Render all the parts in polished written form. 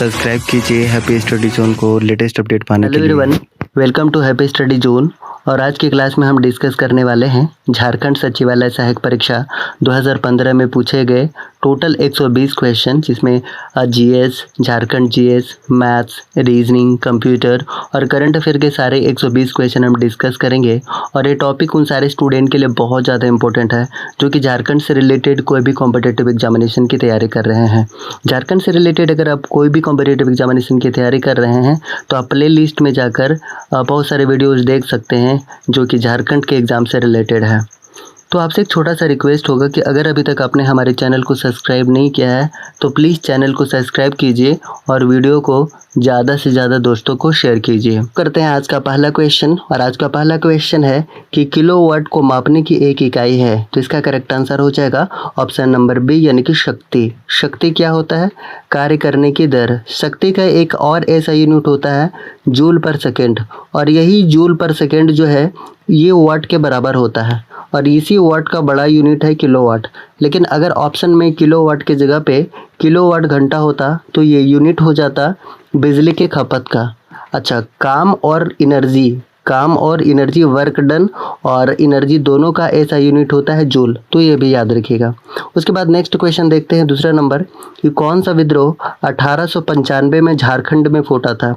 Subscribe कीजिए happy study zone को latest update पाने के लिए। Hello everyone, welcome to happy study zone. और आज की क्लास में हम डिस्कस करने वाले हैं झारखंड सचिवालय सहायक परीक्षा 2015 में पूछे गए टोटल 120 क्वेश्चन, जिसमें GS, Jharkhand GS, maths, reasoning, computer और करंट अफेयर के सारे 120 क्वेश्चन हम डिस्कस करेंगे। और ये टॉपिक उन सारे स्टूडेंट के लिए बहुत ज़्यादा इंपॉर्टेंट है जो कि झारखंड से रिलेटेड कोई भी कॉम्पिटिटिव एग्जामिनेशन की तैयारी कर रहे हैं। झारखंड से रिलेटेड अगर आप कोई भी कॉम्पिटिटिव एग्जामिनेशन की तैयारी कर रहे हैं तो आप प्ले लिस्ट में जाकर बहुत सारे वीडियोस देख सकते हैं जो कि झारखंड के एग्ज़ाम से रिलेटेड है। तो आपसे एक छोटा सा रिक्वेस्ट होगा कि अगर अभी तक आपने हमारे चैनल को सब्सक्राइब नहीं किया है तो प्लीज़ चैनल को सब्सक्राइब कीजिए और वीडियो को ज़्यादा से ज़्यादा दोस्तों को शेयर कीजिए। करते हैं आज का पहला क्वेश्चन, और आज का पहला क्वेश्चन है कि किलोवाट को मापने की एक इकाई है। तो इसका करेक्ट आंसर हो जाएगा ऑप्शन नंबर बी, यानी कि शक्ति। शक्ति क्या होता है? कार्य करने की दर। शक्ति का एक और ऐसा यूनिट होता है जूल पर सेकेंड, और यही जूल पर सेकेंड जो है ये वाट के बराबर होता है, और इसी वाट का बड़ा यूनिट है किलोवाट। लेकिन अगर ऑप्शन में किलोवाट के जगह पे किलोवाट घंटा होता तो ये यूनिट हो जाता बिजली के खपत का। अच्छा, काम और एनर्जी वर्क डन और एनर्जी दोनों का ऐसा यूनिट होता है जूल, तो ये भी याद रखिएगा। उसके बाद नेक्स्ट क्वेश्चन देखते हैं, दूसरा नंबर, कि कौन सा विद्रोह 1895 में झारखंड में फूटा था।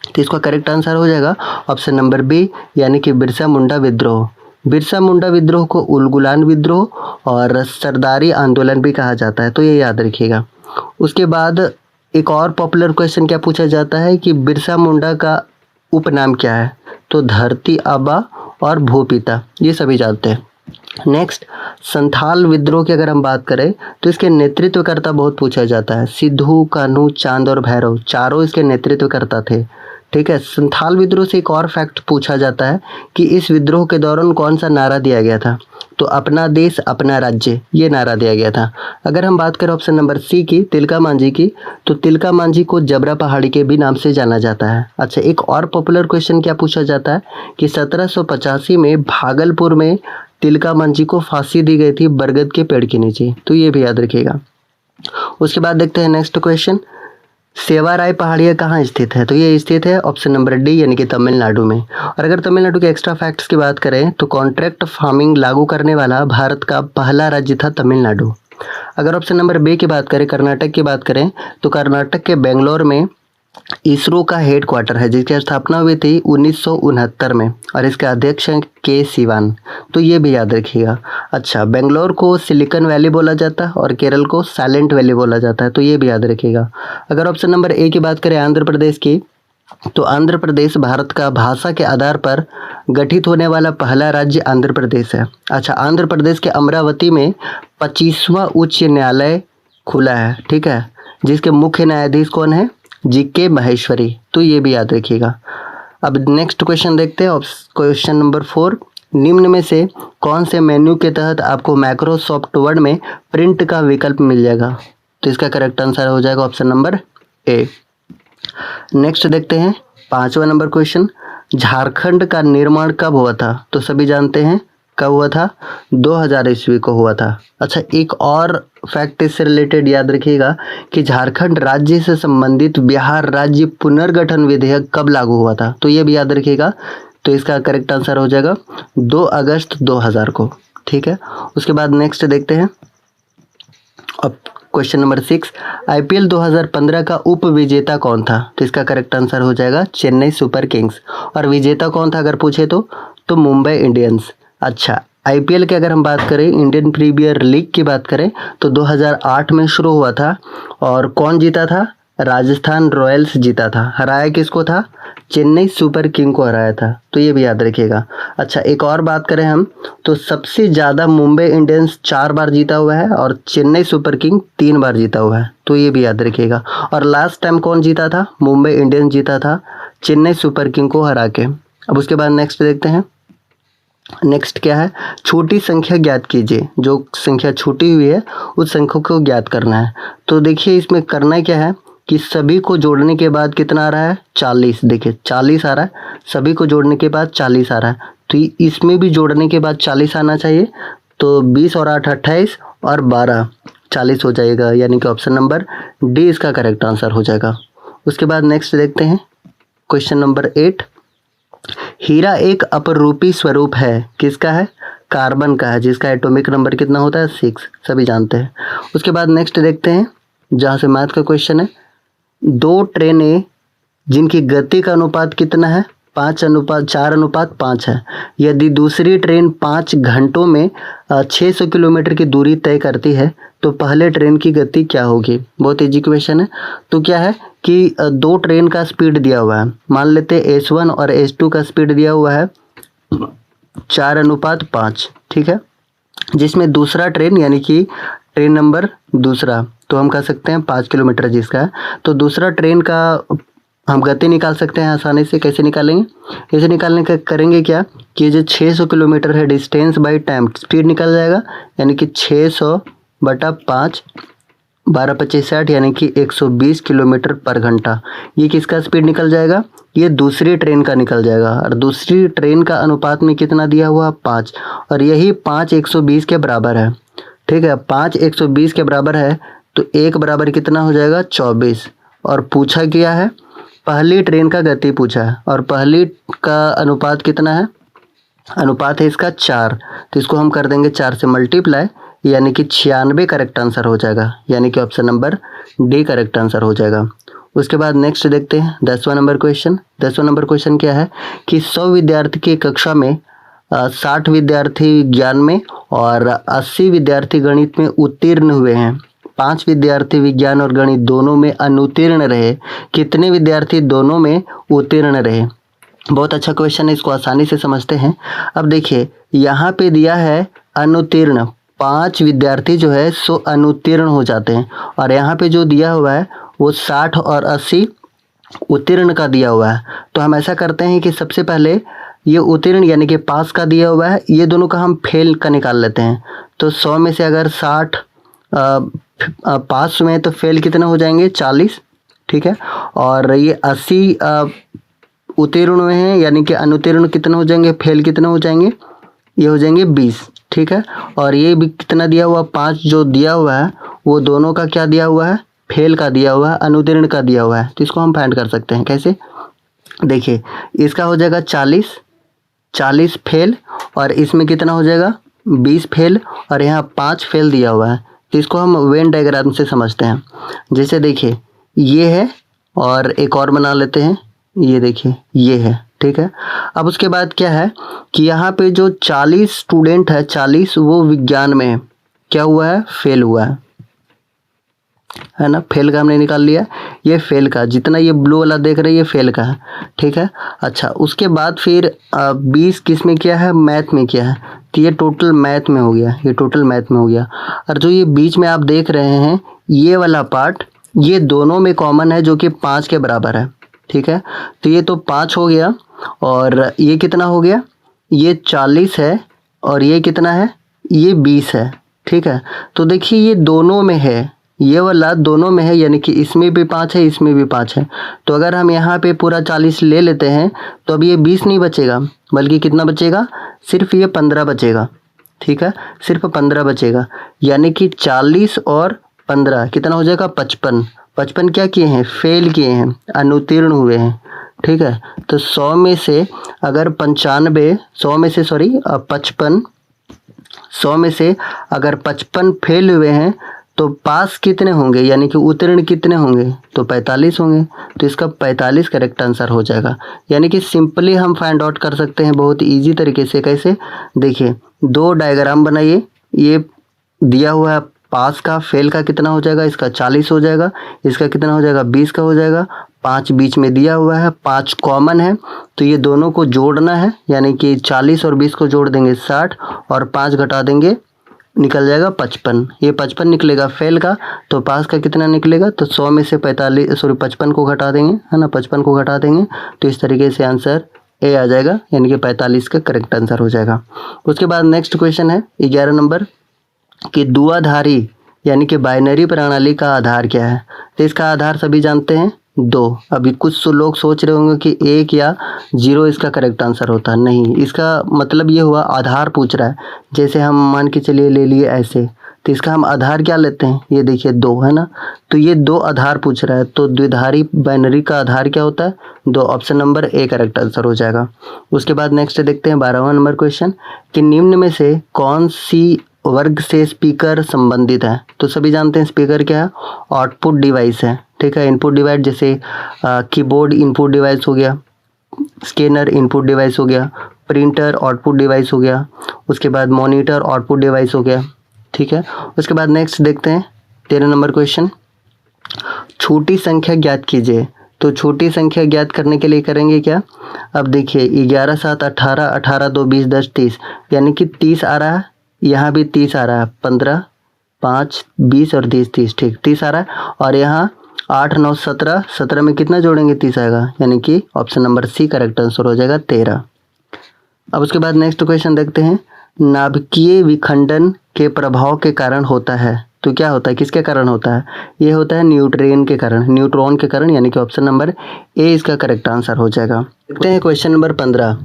तो इसका करेक्ट आंसर हो जाएगा ऑप्शन नंबर बी, यानी कि बिरसा मुंडा विद्रोह। बिरसा मुंडा विद्रोह को उलगुलान विद्रोह और सरदारी आंदोलन भी कहा जाता है, तो ये याद रखिएगा। उसके बाद एक और पॉपुलर क्वेश्चन क्या पूछा जाता है कि बिरसा मुंडा का उपनाम क्या है। तो धरती आबा और भूपिता, ये सभी जानते हैं। नेक्स्ट, संथाल विद्रोह की अगर हम बात करें तो इसके नेतृत्वकर्ता बहुत पूछा जाता है। सिद्धू, कान्हू, चांद और भैरव चारों इसके नेतृत्वकर्ता थे। ठीक है। संथाल विद्रोह से एक और फैक्ट पूछा जाता है कि इस विद्रोह के दौरान कौन सा नारा दिया गया था। तो अपना देश अपना राज्य, ये नारा दिया गया था। अगर हम बात करें ऑप्शन नंबर सी की, तिलका मांझी की, तो तिलका मांझी को जबरा पहाड़ी के भी नाम से जाना जाता है। अच्छा, एक और पॉपुलर क्वेश्चन क्या पूछा जाता है कि 1785 में भागलपुर में तिलका मांझी को फांसी दी गई थी बरगद के पेड़ के नीचे, तो ये भी याद रखिएगा। उसके बाद देखते हैं नेक्स्ट क्वेश्चन, सेवाराय पहाड़ियाँ कहाँ स्थित है। तो ये स्थित है ऑप्शन नंबर डी, यानी कि तमिलनाडु में। और अगर तमिलनाडु के एक्स्ट्रा फैक्ट्स की बात करें तो कॉन्ट्रैक्ट फार्मिंग लागू करने वाला भारत का पहला राज्य था तमिलनाडु। अगर ऑप्शन नंबर बी की बात करें, कर्नाटक की बात करें, तो कर्नाटक के बेंगलोर में इसरो का हेड क्वार्टर है, जिसकी स्थापना हुई थी 1969 में, और इसके अध्यक्ष हैं के सिवान, तो ये भी याद रखिएगा। अच्छा, बेंगलोर को सिलिकॉन वैली बोला जाता है और केरल को साइलेंट वैली बोला जाता है, तो ये भी याद रखिएगा। अगर ऑप्शन नंबर ए की बात करें आंध्र प्रदेश की, तो आंध्र प्रदेश भारत का भाषा के आधार पर गठित होने वाला पहला राज्य आंध्र प्रदेश है। अच्छा, आंध्र प्रदेश के अमरावती में 25वां उच्च न्यायालय खुला है, ठीक है, जिसके मुख्य न्यायाधीश कौन है? जीके महेश्वरी, तो ये भी याद रखिएगा। अब नेक्स्ट क्वेश्चन देखते हैं, क्वेश्चन नंबर 4, निम्न में से कौन से मेन्यू के तहत आपको माइक्रोसॉफ्ट वर्ड में प्रिंट का विकल्प मिल जाएगा। तो इसका करेक्ट आंसर हो जाएगा ऑप्शन नंबर ए। नेक्स्ट देखते हैं 5वां नंबर क्वेश्चन, झारखंड का निर्माण कब हुआ था। तो सभी जानते हैं कब हुआ था, 2000 ईस्वी को हुआ था। अच्छा, एक और फैक्ट इससे रिलेटेड याद रखिएगा कि झारखंड राज्य से संबंधित बिहार राज्य पुनर्गठन विधेयक कब लागू हुआ था, तो ये भी याद रखिएगा। तो इसका करेक्ट आंसर हो जाएगा 2 अगस्त 2000 को, ठीक है। उसके बाद नेक्स्ट देखते हैं, अब क्वेश्चन नंबर 6, आईपीएल 2015 का उप विजेता कौन था। तो इसका करेक्ट आंसर हो जाएगा चेन्नई सुपर किंग्स, और विजेता कौन था अगर पूछे तो मुंबई इंडियंस। अच्छा, आईपीएल की अगर हम बात करें, इंडियन प्रीमियर लीग की बात करें, तो 2008 में शुरू हुआ था, और कौन जीता था? राजस्थान रॉयल्स जीता था। हराया किसको था? चेन्नई सुपर किंग को हराया था, तो ये भी याद रखिएगा। अच्छा, एक और बात करें हम, तो सबसे ज़्यादा मुंबई इंडियंस 4 बार जीता हुआ है और चेन्नई सुपर किंग 3 बार जीता हुआ है, तो ये भी याद रखिएगा। और लास्ट टाइम कौन जीता था? मुंबई इंडियंस जीता था चेन्नई सुपर किंग को हरा के। अब उसके बाद नेक्स्ट देखते हैं, नेक्स्ट क्या है, छोटी संख्या ज्ञात कीजिए। जो संख्या छोटी हुई है उस संख्या को ज्ञात करना है। तो देखिए इसमें करना क्या है कि सभी को जोड़ने के बाद कितना आ रहा है? 40। देखिए 40 आ रहा है, सभी को जोड़ने के बाद 40 आ रहा है, तो इसमें भी जोड़ने के बाद 40 आना चाहिए। तो 20 और 8 28 और 12 40 हो जाएगा, यानी कि ऑप्शन नंबर डी इसका करेक्ट आंसर हो जाएगा। उसके बाद नेक्स्ट देखते हैं क्वेश्चन नंबर 8। हीरा एक अपरूपी स्वरूप है, किसका है? कार्बन का है, जिसका एटॉमिक नंबर कितना होता है? 6, सभी जानते हैं। उसके बाद नेक्स्ट देखते हैं जहाँ से मैथ का क्वेश्चन है। 2 ट्रेनें जिनकी गति का अनुपात कितना है? 4:5 है। यदि दूसरी ट्रेन 5 घंटों में 600 किलोमीटर की दूरी तय करती है तो पहले ट्रेन की गति क्या होगी? बहुत इजी क्वेश्चन है। तो क्या है कि 2 ट्रेन का स्पीड दिया हुआ है, मान लेते हैं S1 और S2 का स्पीड दिया हुआ है 4:5, ठीक है, जिसमें दूसरा ट्रेन यानी कि ट्रेन नंबर दूसरा, तो हम कह सकते हैं 5 किलोमीटर जिसका है, तो दूसरा ट्रेन का हम गति निकाल सकते हैं आसानी से। कैसे निकालेंगे? इसे निकालने का करेंगे क्या कि जो 600 किलोमीटर है डिस्टेंस बाय टाइम, स्पीड निकल जाएगा, यानी कि 600/5 12×25 60, यानी कि 120 किलोमीटर पर घंटा। ये किसका स्पीड निकल जाएगा? ये दूसरी ट्रेन का निकल जाएगा। और दूसरी ट्रेन का अनुपात में कितना दिया हुआ? 5, और यही 5 120 के बराबर है, ठीक है। 5 120 के बराबर है तो 1 बराबर कितना हो जाएगा? 24। और पूछा क्या है? पहली ट्रेन का गति पूछा है, और पहली का अनुपात कितना है? अनुपात है इसका 4, तो इसको हम कर देंगे 4 से मल्टीप्लाई, यानी कि 96 करेक्ट आंसर हो जाएगा, यानी कि option number D correct answer हो जाएगा। उसके बाद नेक्स्ट देखते हैं 10वां नंबर क्वेश्चन। 10वां नंबर क्वेश्चन क्या है कि 100 विद्यार्थी की कक्षा में 60 विद्यार्थी विज्ञान में और 80 विद्यार्थी गणित में उत्तीर्ण हुए हैं। 5 विद्यार्थी विज्ञान और गणित दोनों में अनुत्तीर्ण रहे, कितने विद्यार्थी दोनों में उत्तीर्ण रहे? बहुत अच्छा क्वेश्चन है, इसको आसानी से समझते हैं। अब देखिए यहाँ पे दिया है अनुत्तीर्ण, 5 विद्यार्थी जो है सो अनुत्तीर्ण हो जाते हैं, और यहाँ पे जो दिया हुआ है वो 60 और 80 उत्तीर्ण का दिया हुआ है। तो हम ऐसा करते हैं कि सबसे पहले ये उत्तीर्ण यानी कि पास का दिया हुआ है, ये दोनों का हम फेल का निकाल लेते हैं। तो 100 में से अगर 60 पास में तो फेल कितने हो जाएंगे? 40, ठीक है। और ये 80 उत्तीर्ण में हैं, यानी कि अनुत्तीर्ण कितने हो जाएंगे? फेल कितने हो जाएंगे? ये हो जाएंगे 20, ठीक है। और ये भी कितना दिया हुआ? 5 जो दिया हुआ है वो दोनों का क्या दिया हुआ है? फेल का दिया हुआ है, अनुत्तीर्ण का दिया हुआ है। तो इसको हम फाइंड कर सकते हैं। कैसे? देखिए इसका हो जाएगा 40 फेल, और इसमें कितना हो जाएगा? 20 फेल, और यहाँ 5 फेल दिया हुआ है। तो इसको हम वेन डायग्राम से समझते हैं। जैसे देखिए ये है, और एक और बना लेते हैं, ये देखिए ये है, ठीक है। अब उसके बाद क्या है कि यहाँ पे जो 40 स्टूडेंट है, 40 वो विज्ञान में क्या हुआ है? फेल हुआ है ना। फेल का हमने निकाल लिया, ये फेल का, जितना ये ब्लू वाला देख रहे हैं ये फेल का है, ठीक है। अच्छा उसके बाद फिर 20 किस में किया है? मैथ में किया है, तो ये टोटल मैथ में हो गया, ये टोटल मैथ में हो गया। और जो ये बीच में आप देख रहे हैं ये वाला पार्ट, ये दोनों में कॉमन है जो कि 5 के बराबर है, ठीक है। तो ये तो 5 हो गया, और ये कितना हो गया? ये 40 है, और ये कितना है? ये 20 है, ठीक है। तो देखिए ये दोनों में है, ये वाला दोनों में है, यानी कि इसमें भी 5 है, इसमें भी 5 है। तो अगर हम यहाँ पे पूरा 40 ले लेते हैं तो अब ये 20 नहीं बचेगा, बल्कि कितना बचेगा? सिर्फ ये 15 बचेगा, ठीक है, सिर्फ 15 बचेगा। यानी कि 40 और 15 कितना हो जाएगा? 55। 55 क्या किए हैं? फेल किए हैं, अनुत्तीर्ण हुए हैं, ठीक है। तो 100 में से अगर 55, 100 में से सॉरी 55, 100 में से अगर 55 फेल हुए हैं तो पास कितने होंगे, यानी कि उत्तीर्ण कितने होंगे? तो 45 होंगे। तो इसका 45 करेक्ट आंसर हो जाएगा। यानी कि सिंपली हम फाइंड आउट कर सकते हैं बहुत इजी तरीके से। कैसे? देखिए 2 डायग्राम बनाइए, ये दिया हुआ है पास का, फेल का कितना हो जाएगा? इसका 40 हो जाएगा, इसका कितना हो जाएगा? 20 का हो जाएगा। 5 बीच में दिया हुआ है, 5 कॉमन है, तो ये दोनों को जोड़ना है, यानी कि 40 और 20 को जोड़ देंगे 60, और 5 घटा देंगे निकल जाएगा 55। ये 55 निकलेगा फेल का, तो पास का कितना निकलेगा? तो 100 में से 55 को घटा देंगे, है ना, 55 को घटा देंगे, तो इस तरीके से आंसर ए आ जाएगा, यानी कि 45 का करेक्ट आंसर हो जाएगा। उसके बाद नेक्स्ट क्वेश्चन है 11 नंबर कि द्विआधारी यानी कि बाइनरी प्रणाली का आधार क्या है? तो इसका आधार सभी जानते हैं 2। अभी कुछ लोग सोच रहे होंगे कि 1 या 0 इसका करेक्ट आंसर होता है, नहीं। इसका मतलब ये हुआ आधार पूछ रहा है। जैसे हम मान के चलिए ले लिए ऐसे, तो इसका हम आधार क्या लेते हैं, ये देखिए 2 है ना, तो ये 2 आधार पूछ रहा है, तो द्विधारी बाइनरी का आधार क्या होता है 2। Option number A correct answer हो जाएगा। उसके बाद नेक्स्ट देखते हैं 12वां नंबर क्वेश्चन कि निम्न में से कौन सी वर्ग से स्पीकर संबंधित है। तो सभी जानते हैं स्पीकर क्या है, आउटपुट डिवाइस है, ठीक है। इनपुट डिवाइस जैसे कीबोर्ड इनपुट डिवाइस हो गया, स्कैनर इनपुट डिवाइस हो गया, प्रिंटर आउटपुट डिवाइस हो गया, उसके बाद मॉनिटर आउटपुट डिवाइस हो गया, ठीक है। उसके बाद नेक्स्ट देखते हैं 13 नंबर क्वेश्चन, छोटी संख्या ज्ञात कीजिए। तो छोटी संख्या ज्ञात करने के लिए करेंगे क्या, अब देखिए 11 7 18 18 2 20 10 30 यानी कि 30 आ रहा है, यहाँ भी 30 आ रहा है, 15 5 20 और 30 ठीक 30 आ रहा है, और यहाँ 8 9 17 17 में कितना जोड़ेंगे 30 आएगा, यानी कि option number C correct answer हो जाएगा 13। अब उसके बाद नेक्स्ट क्वेश्चन देखते हैं, नाभिकीय विखंडन के प्रभाव के कारण होता है। तो क्या होता है, किसके कारण होता है, ये होता है न्यूट्रॉन के कारण, यानी कि ऑप्शन नंबर ए इसका करेक्ट आंसर हो जाएगा। देखते हैं क्वेश्चन नंबर 15,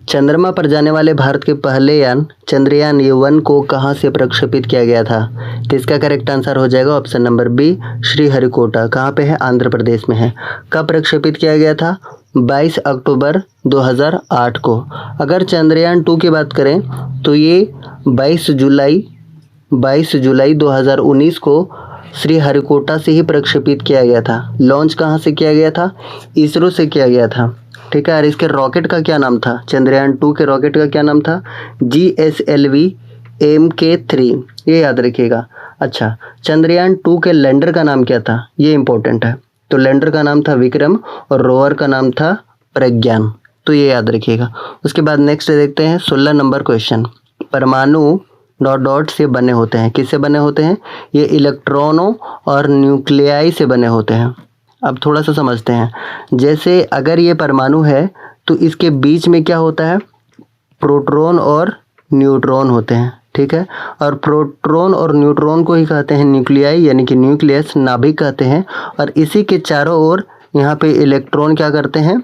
चंद्रमा पर जाने वाले भारत के पहले यान चंद्रयान 1 को कहाँ से प्रक्षेपित किया गया था। तो इसका करेक्ट आंसर हो जाएगा ऑप्शन नंबर बी श्रीहरिकोटा। कहाँ पे है, आंध्र प्रदेश में है। कब प्रक्षेपित किया गया था, 22 अक्टूबर 2008 को। अगर चंद्रयान 2 की बात करें तो ये 22 जुलाई 2019 को श्रीहरिकोटा से ही प्रक्षेपित किया गया था। लॉन्च कहाँ से किया गया था, इसरो से किया गया था, ठीक है। और इसके रॉकेट का क्या नाम था, चंद्रयान 2 के रॉकेट का क्या नाम था, GSLV MK3, ये याद रखिएगा। अच्छा, चंद्रयान 2 के लैंडर का नाम क्या था, ये इंपॉर्टेंट है। तो लैंडर का नाम था विक्रम और रोवर का नाम था प्रज्ञान, तो ये याद रखिएगा। उसके बाद नेक्स्ट देखते हैं 16 नंबर क्वेश्चन, परमाणु डॉट से बने होते हैं। किससे बने होते हैं, ये इलेक्ट्रॉनों और न्यूक्लियाई से बने होते हैं। अब थोड़ा सा समझते हैं, जैसे अगर ये परमाणु है तो इसके बीच में क्या होता है, प्रोटॉन और न्यूट्रॉन होते हैं, ठीक है। और प्रोटॉन और न्यूट्रॉन को ही कहते हैं न्यूक्लियाई, यानी कि न्यूक्लियस, नाभिक कहते हैं। और इसी के चारों ओर यहाँ पे इलेक्ट्रॉन क्या करते हैं,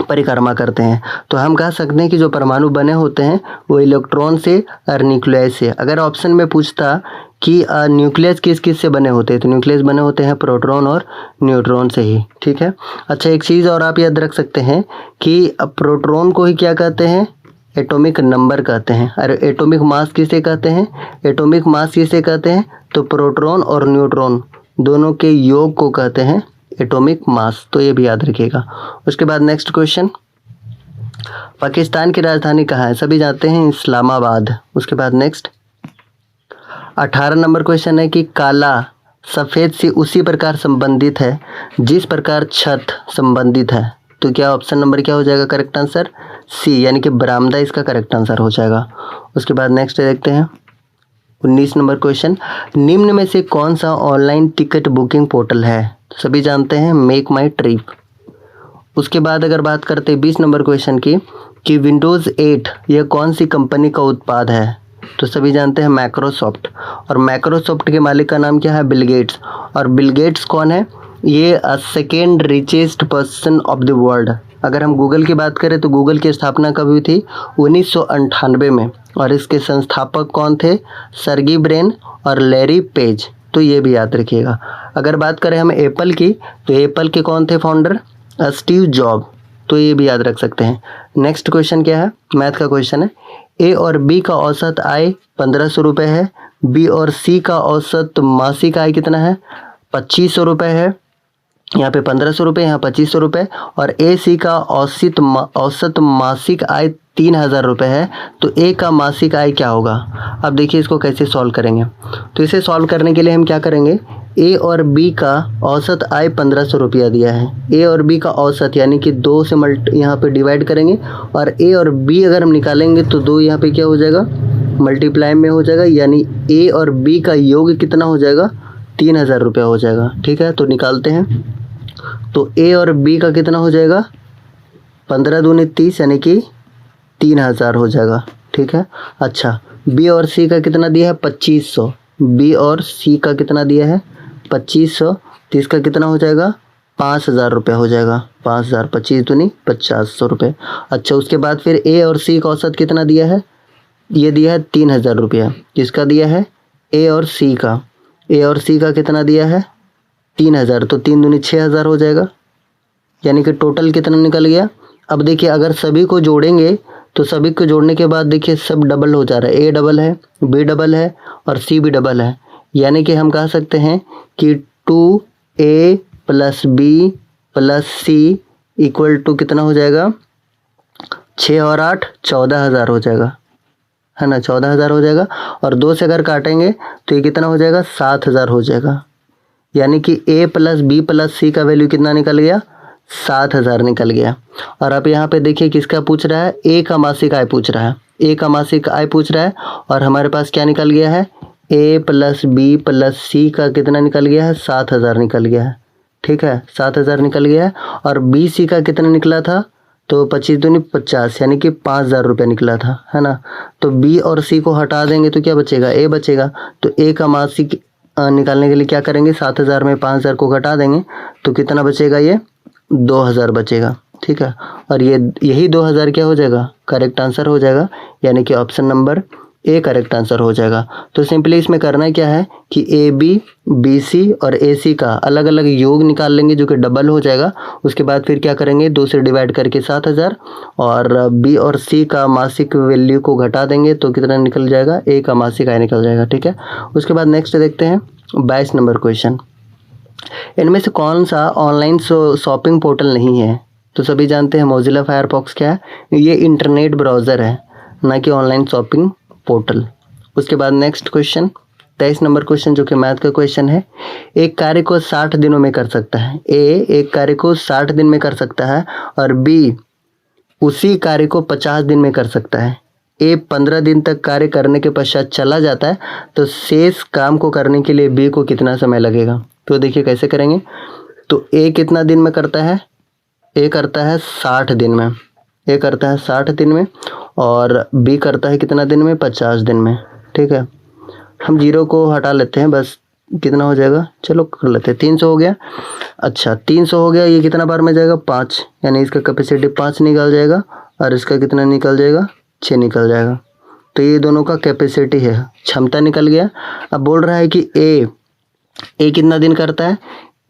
परिक्रमा करते हैं। तो हम कह सकते हैं कि जो परमाणु बने होते हैं वो इलेक्ट्रॉन से और न्यूक्लियस से। अगर ऑप्शन में पूछता कि न्यूक्लियस किस किस से बने होते हैं, तो न्यूक्लियस बने होते हैं प्रोटॉन और न्यूट्रॉन से ही, ठीक है। अच्छा, एक चीज़ और आप याद रख सकते हैं कि प्रोटॉन को ही क्या कहते हैं, एटॉमिक नंबर कहते हैं। और एटॉमिक मास किसे कहते हैं, एटॉमिक मास किसे कहते हैं, तो प्रोटॉन और न्यूट्रॉन दोनों के योग को कहते हैं एटॉमिक मास, तो ये भी याद रखिएगा। उसके बाद नेक्स्ट क्वेश्चन, पाकिस्तान की राजधानी कहाँ है, सभी जानते हैं इस्लामाबाद। उसके बाद नेक्स्ट 18 नंबर क्वेश्चन है कि काला सफ़ेद से उसी प्रकार संबंधित है जिस प्रकार छत संबंधित है। तो क्या ऑप्शन नंबर क्या हो जाएगा करेक्ट आंसर, सी, यानी कि बरामदा इसका करेक्ट आंसर हो जाएगा। उसके बाद नेक्स्ट देखते हैं 19 नंबर क्वेश्चन, निम्न में से कौन सा ऑनलाइन टिकट बुकिंग पोर्टल है। सभी जानते हैं मेक माई ट्रिप। उसके बाद अगर बात करते हैं 20 नंबर क्वेश्चन की कि विंडोज़ 8 यह कौन सी कंपनी का उत्पाद है। तो सभी जानते हैं माइक्रोसॉफ्ट, और माइक्रोसॉफ्ट के मालिक का नाम क्या है, बिल गेट्स। और बिल गेट्स कौन है, ये second richest person of the world. अगर हम गूगल की बात करें तो गूगल की स्थापना कब हुई थी, 1998 में। और इसके संस्थापक कौन थे, सर्गी ब्रेन और लैरी पेज, तो ये भी याद रखिएगा। अगर बात करें हम एप्पल की तो एप्पल के कौन थे फाउंडर, स्टीव जॉब, तो ये भी याद रख सकते हैं। नेक्स्ट क्वेश्चन क्या है, मैथ का क्वेश्चन है, ए और बी का औसत आय 1500 रुपये है, बी और सी का औसत मासिक आय कितना है, 2500 रुपये है। यहाँ पे 1500 रुपये, यहाँ 2500 रुपये। और ए सी का औसत मासिक आय 3000 रुपये है। तो ए का मासिक आय क्या होगा। अब देखिए इसको कैसे सॉल्व करेंगे। तो इसे सॉल्व करने के लिए हम क्या करेंगे, ए और बी का औसत आय 1500 रुपया दिया है। ए और बी का औसत यानी कि 2 से यहाँ पे डिवाइड करेंगे, और ए और बी अगर हम निकालेंगे तो 2 यहाँ पे क्या हो जाएगा, मल्टीप्लाई में हो जाएगा, यानी ए और बी का योग कितना हो जाएगा, 3000 रुपया हो जाएगा, ठीक है। तो निकालते हैं, तो ए और बी का कितना हो जाएगा, 15 दूनी 30 यानी कि 3000 हो जाएगा, ठीक है। अच्छा, बी और सी का कितना दिया है, 2500। बी और सी का कितना दिया है, 2500, तो इसका कितना हो जाएगा, 5000 रुपये हो जाएगा। 5000, 25 दूनी 50 रुपये। अच्छा, उसके बाद फिर ए और सी का औसत कितना दिया है, ये दिया है 3000 रुपया। किसका दिया है, ए और सी का कितना दिया है 3000, तो 3 दूनी 6000 हो जाएगा, यानी कि टोटल कितना निकल गया। अब देखिए अगर सभी को जोड़ेंगे तो सभी को जोड़ने के बाद देखिए सब डबल हो जा रहा है, ए डबल है, बी डबल है और सी भी डबल है, यानी कि हम कह सकते हैं कि 2a + b + c equal to कितना हो जाएगा 6 और 8 14,000 हो जाएगा, है ना, 14,000 हो जाएगा। और 2 से अगर काटेंगे तो ये कितना हो जाएगा 7,000 हो जाएगा, यानी कि a + b + c का वैल्यू कितना निकल गया 7,000 निकल गया। और आप यहाँ पे देखिए किसका पूछ रहा है, ए का मासिक आय पूछ रहा है, ए का मासिक आय पूछ रहा है और हमारे पास क्या निकल गया है a + b + c का कितना निकल गया है 7,000 निकल गया है, ठीक है 7,000 निकल गया है। और बी सी का कितना निकला था, तो 25 दूनी 50, यानी कि 5,000 रुपये निकला था, है ना। तो बी और सी को हटा देंगे तो क्या बचेगा ए बचेगा, तो ए का मासिक निकालने के लिए क्या करेंगे 7,000 में 5,000 को घटा देंगे तो कितना बचेगा ये 2,000 बचेगा, ठीक है। और यही 2,000 क्या हो जाएगा करेक्ट आंसर हो जाएगा, यानी कि option number A correct answer हो जाएगा। तो सिंपली इसमें करना क्या है कि ए बी बी सी और ए सी का अलग अलग योग निकाल लेंगे जो कि डबल हो जाएगा। उसके बाद फिर क्या करेंगे 2 से डिवाइड करके 7,000 और बी और सी का मासिक वैल्यू को घटा देंगे तो कितना निकल जाएगा ए का मासिक आय निकल जाएगा, ठीक है। उसके बाद नेक्स्ट देखते हैं 22 नंबर क्वेश्चन। इनमें से कौन सा ऑनलाइन शॉपिंग पोर्टल नहीं है, तो सभी जानते हैं मोजिला फायरफॉक्स क्या है, ये इंटरनेट ब्राउज़र है ना कि ऑनलाइन शॉपिंग पोर्टल। उसके बाद नेक्स्ट क्वेश्चन 23 नंबर क्वेश्चन जो कि मैथ का क्वेश्चन है। एक कार्य को 60 दिनों में कर सकता है, ए एक कार्य को 60 दिन में कर सकता है और बी उसी कार्य को 50 दिन में कर सकता है। ए 15 दिन तक कार्य करने के पश्चात चला जाता है, तो शेष काम को करने के लिए बी को कितना समय लगेगा। तो देखिए कैसे करेंगे, तो ए कितना दिन में करता है, ए करता है 60 दिन में, ए करता है 60 दिन में और बी करता है कितना दिन में 50 दिन में, ठीक है। हम जीरो को हटा लेते हैं, बस कितना हो जाएगा चलो कर लेते हैं 300 हो गया। अच्छा 300 हो गया, ये कितना बार में जाएगा 5, यानी इसका कैपेसिटी 5 निकल जाएगा और इसका कितना निकल जाएगा 6 निकल जाएगा। तो ये दोनों का कैपेसिटी है, क्षमता निकल गया। अब बोल रहा है कि ए कितना दिन करता है,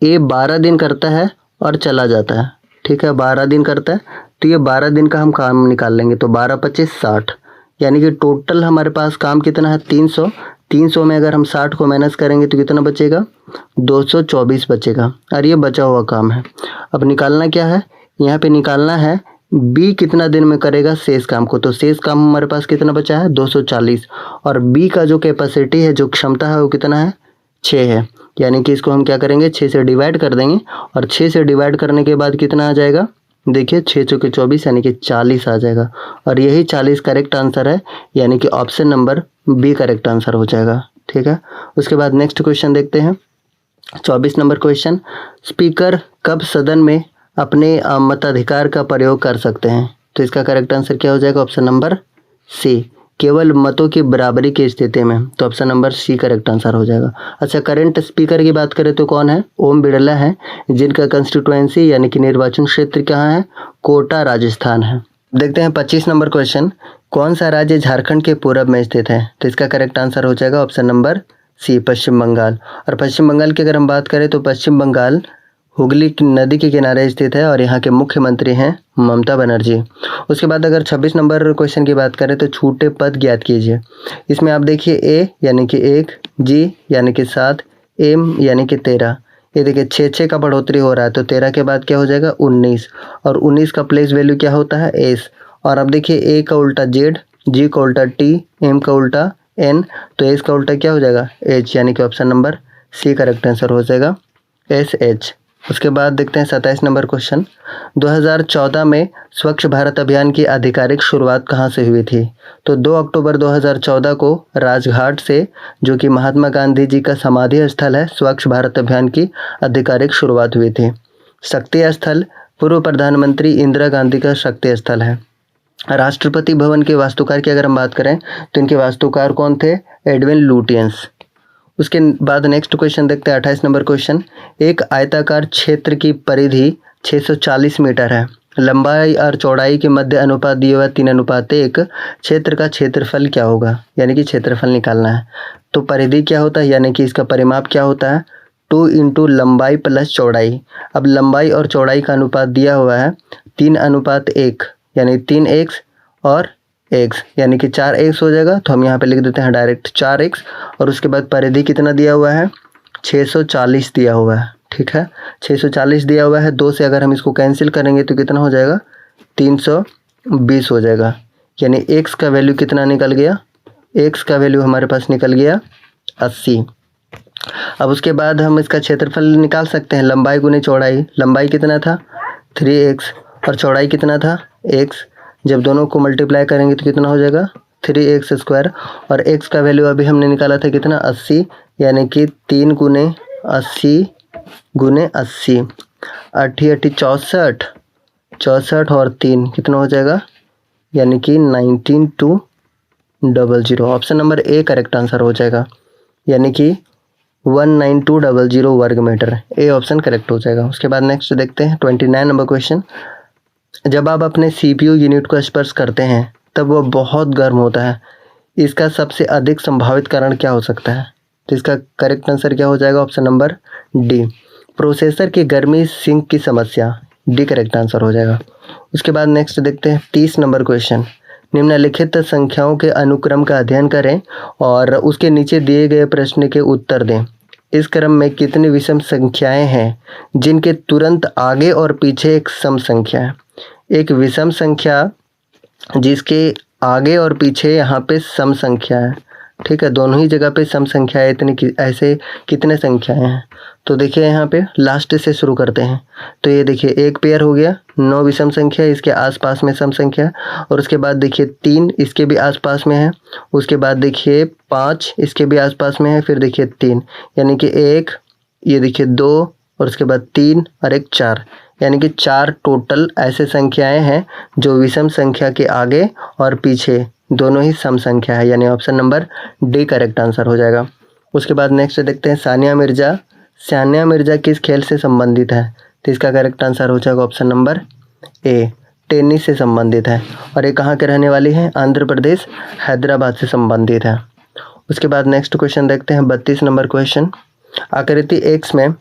ए 12 दिन करता है और चला जाता है, ठीक है 12 दिन करता है, तो ये 12 दिन का हम काम निकाल लेंगे, तो 12 × 25 = 60, यानी कि टोटल हमारे पास काम कितना है 300 में अगर हम 60 को माइनस करेंगे तो कितना बचेगा 224 बचेगा और ये बचा हुआ काम है। अब निकालना क्या है, यहाँ पे निकालना है बी कितना दिन में करेगा शेष काम को, तो शेष काम हमारे पास कितना बचा है 240 और बी का जो कैपेसिटी है जो क्षमता है वो कितना है 6 है, यानी कि इसको हम क्या करेंगे 6 से डिवाइड कर देंगे और 6 से डिवाइड करने के बाद कितना आ जाएगा, देखिए 6 × 4 = 24 यानी कि 40 आ जाएगा और यही 40 करेक्ट आंसर है, यानी कि option number B correct answer हो जाएगा, ठीक है। उसके बाद नेक्स्ट क्वेश्चन देखते हैं 24 नंबर क्वेश्चन। स्पीकर कब सदन में अपने मताधिकार का प्रयोग कर सकते हैं, तो इसका करेक्ट आंसर क्या हो जाएगा ऑप्शन नंबर सी, केवल मतों की बराबरी की स्थिति में, तो option number C correct answer हो जाएगा। अच्छा करंट स्पीकर की बात करें तो कौन है, ओम बिरला है, जिनका कंस्टिट्यूएंसी यानी कि निर्वाचन क्षेत्र कहाँ है, कोटा राजस्थान है। देखते हैं 25 नंबर क्वेश्चन। कौन सा राज्य झारखंड के पूरब में स्थित है, तो इसका करेक्ट आंसर हो जाएगा ऑप्शन नंबर सी पश्चिम बंगाल। और पश्चिम बंगाल की अगर हम बात करें तो पश्चिम बंगाल हुगली नदी के किनारे स्थित है और यहाँ के मुख्यमंत्री हैं ममता बनर्जी। उसके बाद अगर 26 नंबर क्वेश्चन की बात करें तो छूटे पद ज्ञात कीजिए। इसमें आप देखिए ए यानी कि 1, जी यानी कि 7, एम यानी कि 13, ये देखिए 6 का बढ़ोतरी हो रहा है, तो 13 के बाद क्या हो जाएगा 19 और 19 का प्लेस वैल्यू क्या होता है एस। और अब देखिए ए का उल्टा जेड, जी का उल्टा टी, एम का उल्टा एन, तो एस का उल्टा क्या हो जाएगा एच, यानी कि option number C correct answer हो जाएगा SH। उसके बाद देखते हैं 27 नंबर क्वेश्चन। 2014 में स्वच्छ भारत अभियान की आधिकारिक शुरुआत कहाँ से हुई थी, तो 2 अक्टूबर 2014 को राजघाट से, जो कि महात्मा गांधी जी का समाधि स्थल है, स्वच्छ भारत अभियान की आधिकारिक शुरुआत हुई थी। शक्ति स्थल पूर्व प्रधानमंत्री इंदिरा गांधी का शक्ति स्थल है। राष्ट्रपति भवन के वास्तुकार की अगर हम बात करें तो इनके वास्तुकार कौन थे, एडविन लुटियंस। उसके बाद नेक्स्ट क्वेश्चन देखते हैं 28 नंबर क्वेश्चन। एक आयताकार क्षेत्र की परिधि 640 मीटर है लंबाई और चौड़ाई के मध्य अनुपात दिया हुआ 3:1 क्षेत्र का क्षेत्रफल क्या होगा, यानी कि क्षेत्रफल निकालना है। तो परिधि क्या होता है, यानी कि इसका परिमाप क्या होता है, 2 इंटू लंबाई प्लस चौड़ाई। अब लंबाई और चौड़ाई का अनुपात दिया हुआ है 3:1, यानी 3x और x, यानी कि 4x हो जाएगा। तो हम यहाँ पे लिख देते हैं डायरेक्ट 4x। और उसके बाद परिधि कितना दिया हुआ है, 640 दिया हुआ है। ठीक है, 640 दिया हुआ है। 2 से अगर हम इसको कैंसिल करेंगे तो कितना हो जाएगा, 320 हो जाएगा। यानी x का वैल्यू कितना निकल गया, x का वैल्यू हमारे पास निकल गया 80। अब उसके बाद हम इसका क्षेत्रफल निकाल सकते हैं। लंबाई गुने चौड़ाई, लंबाई कितना था 3x और चौड़ाई कितना था x। जब दोनों को मल्टीप्लाई करेंगे तो कितना हो जाएगा 3x²। और x का वैल्यू अभी हमने निकाला था कितना 80, यानी कि 3 गुने 80 गुने 80, 8 64, 64 और 3 कितना हो जाएगा, यानी कि 19200। Option number A correct answer हो जाएगा, यानी कि 19200 वर्ग मीटर। ए ऑप्शन करेक्ट हो जाएगा। उसके बाद नेक्स्ट देखते हैं 29 नंबर क्वेश्चन। जब आप अपने CPU यूनिट को स्पर्श करते हैं तब वह बहुत गर्म होता है, इसका सबसे अधिक संभावित कारण क्या हो सकता है। तो इसका करेक्ट आंसर क्या हो जाएगा, ऑप्शन नंबर डी, प्रोसेसर की गर्मी सिंक की समस्या। डी करेक्ट आंसर हो जाएगा। उसके बाद नेक्स्ट देखते हैं 30 नंबर क्वेश्चन। निम्नलिखित संख्याओं के अनुक्रम का अध्ययन करें और उसके नीचे दिए गए प्रश्न के उत्तर दें। इस क्रम में कितनी विषम संख्याएं हैं जिनके तुरंत आगे और पीछे एक सम संख्या है। एक विषम संख्या जिसके आगे और पीछे यहाँ पे सम संख्या है। ठीक है, दोनों ही जगह पे सम संख्या है। ऐसे कितने संख्याएं हैं, तो देखिए यहाँ पे लास्ट से शुरू करते हैं। तो ये देखिए एक पेयर हो गया, 9 विषम संख्या, इसके आसपास में सम संख्या। और उसके बाद देखिए 3 इसके भी आसपास में है। उसके बाद देखिए 5 इसके भी आसपास में है। फिर देखिए 3, यानी कि 1, ये देखिए 2 और उसके बाद 3 और एक 4, यानी कि 4 टोटल ऐसे संख्याएं हैं जो विषम संख्या के आगे और पीछे दोनों ही सम संख्या है, यानी option number D correct answer हो जाएगा। उसके बाद नेक्स्ट देखते हैं सानिया मिर्जा किस खेल से संबंधित है। तो इसका करेक्ट आंसर हो जाएगा ऑप्शन नंबर ए, टेनिस से संबंधित है। और ये कहाँ के रहने वाली है, आंध्र प्रदेश हैदराबाद से संबंधित है। उसके बाद नेक्स्ट क्वेश्चन देखते हैं 32 नंबर क्वेश्चन। आकृति एक्स में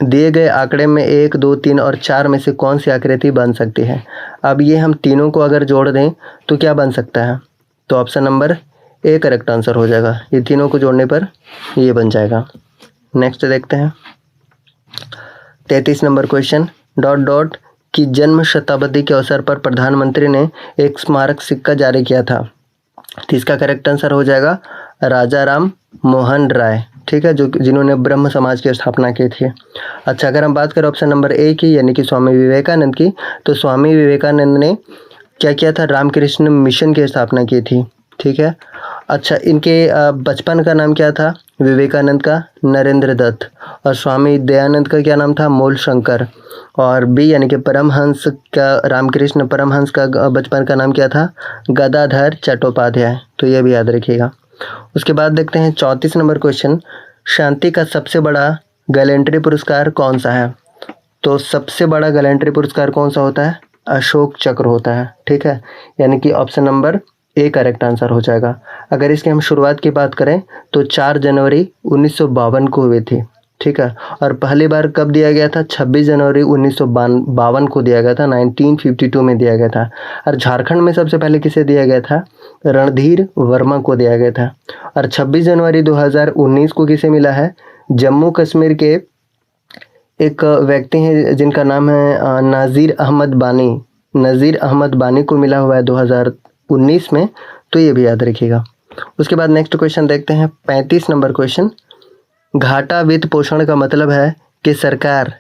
दिए गए आंकड़े में 1, 2, 3 और 4 में से कौन सी आकृति बन सकती है। अब ये हम तीनों को अगर जोड़ दें तो क्या बन सकता है, तो option number A correct answer हो जाएगा। ये तीनों को जोड़ने पर ये बन जाएगा। नेक्स्ट देखते हैं 33 नंबर क्वेश्चन। की जन्म शताब्दी के अवसर पर प्रधानमंत्री ने एक स्मारक सिक्का जारी किया था। तो इसका करेक्ट आंसर हो जाएगा राजा राम मोहन राय। ठीक है, जो जिन्होंने ब्रह्म समाज की स्थापना की थी। अच्छा, अगर हम बात करें ऑप्शन नंबर ए की, यानी कि स्वामी विवेकानंद की, तो स्वामी विवेकानंद ने क्या किया था, रामकृष्ण मिशन की स्थापना की थी। ठीक है, अच्छा, इनके बचपन का नाम क्या था, विवेकानंद का नरेंद्र दत्त, और स्वामी दयानंद का क्या नाम था, मूल शंकर। और बी यानी कि परमहंस का, रामकृष्ण परमहंस का बचपन का नाम क्या था, गदाधर चट्टोपाध्याय। तो ये भी याद रखिएगा। उसके बाद देखते हैं 34 नंबर क्वेश्चन। शांति का सबसे बड़ा गैलेंट्री पुरस्कार कौन सा है। तो सबसे बड़ा गैलेंट्री पुरस्कार कौन सा होता है, अशोक चक्र होता है। ठीक है, यानी कि option number A correct answer हो जाएगा। अगर इसकी हम शुरुआत की बात करें तो 4 जनवरी 1952 को हुई थी। ठीक है, और पहली बार कब दिया गया था, 26 जनवरी 1952 को दिया गया था, 1952 में दिया गया था। और झारखंड में सबसे पहले किसे दिया गया था, रणधीर वर्मा को दिया गया था। और 26 जनवरी 2019 को किसे मिला है, जम्मू कश्मीर के एक व्यक्ति हैं जिनका नाम है नज़ीर अहमद बानी को मिला हुआ है 2019 में। तो ये भी याद रखिएगा। उसके बाद नेक्स्ट क्वेश्चन देखते हैं 35 नंबर क्वेश्चन। घाटा वित्त पोषण का मतलब है कि सरकार ...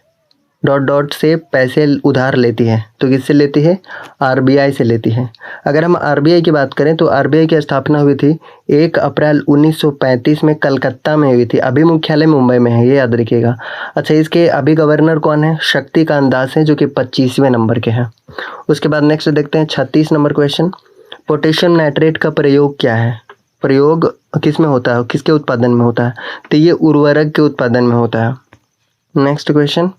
से पैसे उधार लेती है। तो किससे लेती है, आरबीआई से लेती है। अगर हम आरबीआई की बात करें तो आरबीआई की स्थापना हुई थी 1 अप्रैल 1935 में कलकत्ता में हुई थी। अभी मुख्यालय मुंबई में है, ये याद रखिएगा। अच्छा, इसके अभी गवर्नर कौन है, शक्तिकांत दास हैं, जो कि 25वें नंबर के हैं। उसके बाद नेक्स्ट देखते हैं 36 नंबर क्वेश्चन। पोटेशियम नाइट्रेट का प्रयोग क्या है, प्रयोग किस में होता है, किसके उत्पादन में होता है। तो ये उर्वरक के उत्पादन में होता है। नेक्स्ट क्वेश्चन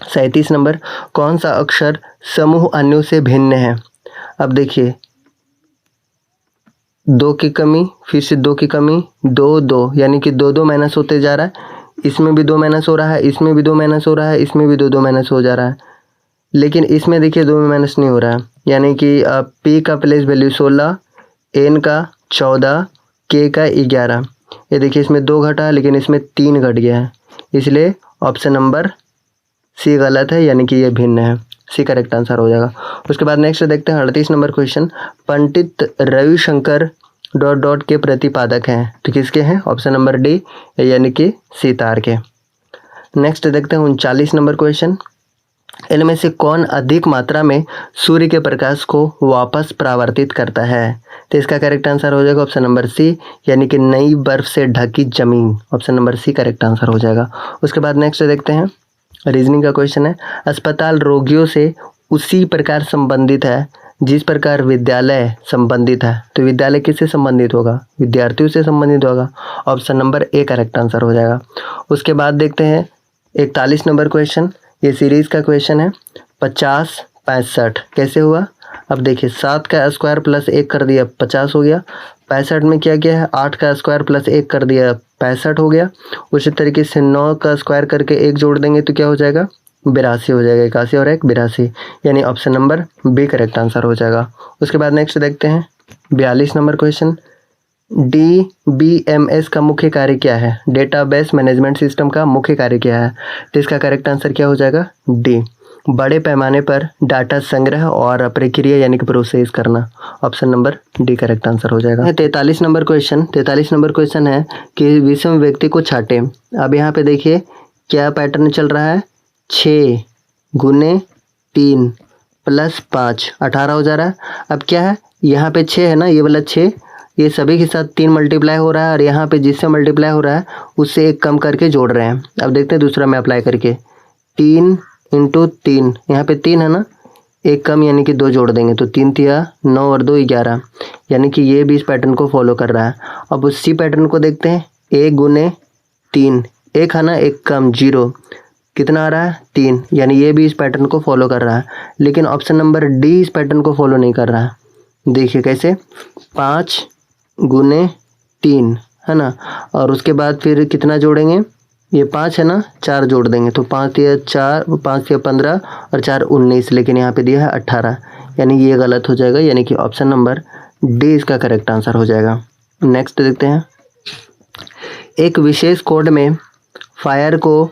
37 नंबर, कौन सा अक्षर समूह अन्यों से भिन्न है? अब देखिए 2 की कमी, फिर से 2 की कमी, 2 2 यानी कि 2 2 माइनस होते जा रहा है। इसमें भी 2 माइनस हो रहा है, इसमें भी 2 माइनस हो रहा है, इसमें भी 2 2 माइनस हो जा रहा है। लेकिन इसमें देखिए 2 में माइनस नहीं हो रहा है, यानी कि पी का प्लेस वैल्यू 16, एन का 14, के का 11। ये देखिए इसमें 2 घटा लेकिन इसमें 3 घट गया है, इसलिए ऑप्शन नंबर सी गलत है, यानी कि ये भिन्न है। सी करेक्ट आंसर हो जाएगा। उसके बाद नेक्स्ट देखते हैं 38 number question, Pandit Ravishankar dot dot के प्रतिपादक हैं, तो किसके हैं? ऑप्शन नंबर डी, यानी कि सितार के। नेक्स्ट देखते हैं 39 नंबर क्वेश्चन, इनमें से कौन अधिक मात्रा में सूर्य के प्रकाश को वापस परावर्तित करता है? तो इसका करेक्ट आंसर हो जाएगा ऑप्शन नंबर सी, यानी कि नई बर्फ से ढकी जमीन। Option number C correct answer हो जाएगा। उसके बाद नेक्स्ट देखते हैं रीजनिंग का क्वेश्चन है, अस्पताल रोगियों से उसी प्रकार संबंधित है जिस प्रकार विद्यालय संबंधित है, तो विद्यालय किससे संबंधित होगा? विद्यार्थियों से संबंधित होगा। Option number A correct answer हो जाएगा। उसके बाद देखते हैं 41 नंबर क्वेश्चन, ये सीरीज का क्वेश्चन है, 50 65 कैसे हुआ? अब देखिए 7 का स्क्वायर प्लस 1 कर दिया 50 हो गया। 65 में क्या किया है? 8 का स्क्वायर प्लस 1 कर दिया 65 हो गया। उसी तरीके से 9 का स्क्वायर करके 1 जोड़ देंगे तो क्या हो जाएगा? 82 हो जाएगा। 81 और 1 82, यानी option number B correct answer हो जाएगा। उसके बाद नेक्स्ट देखते हैं 42 नंबर क्वेश्चन, DBMS का मुख्य कार्य क्या है? डेटाबेस मैनेजमेंट सिस्टम का मुख्य कार्य क्या है? तो इसका करेक्ट आंसर क्या हो जाएगा? डी, बड़े पैमाने पर डाटा संग्रह और प्रक्रिया यानी कि प्रोसेस करना। Option number D correct answer हो जाएगा। 43 नंबर क्वेश्चन है कि विषम व्यक्ति को छाटे। अब यहाँ पे देखिए क्या पैटर्न चल रहा है, 6 गुने 3 प्लस 5 18 हो जा रहा है। अब क्या है, यहाँ पे 6 है ना, ये वाला 6 ये सभी के साथ 3 मल्टीप्लाई हो रहा है, और यहाँ पे जिससे मल्टीप्लाई हो रहा है उससे 1 कम करके जोड़ रहे हैं। अब देखते हैं दूसरा में अप्लाई करके, 3 × 3, यहाँ पे 3 है ना, 1 कम यानी कि 2 जोड़ देंगे तो 3 तिया 9 और 2 11, यानी कि ये भी इस पैटर्न को फॉलो कर रहा है। अब उसी पैटर्न को देखते हैं, 1 गुने 3, 1 है ना, 1 कम 0, कितना आ रहा है? 3, यानी ये भी इस पैटर्न को फॉलो कर रहा है। लेकिन ऑप्शन नंबर डी इस पैटर्न को फॉलो नहीं कर रहा है। देखिए कैसे, 5 गुने 3 है ना, और उसके बाद फिर कितना जोड़ेंगे? ये 5 है ना, 4 जोड़ देंगे तो 5 या 4, 5 या 15 और 4 19, लेकिन यहाँ पे दिया है 18, यानी ये गलत हो जाएगा, यानी कि ऑप्शन नंबर डी इसका करेक्ट आंसर हो जाएगा। नेक्स्ट देखते हैं, एक विशेष कोड में फायर को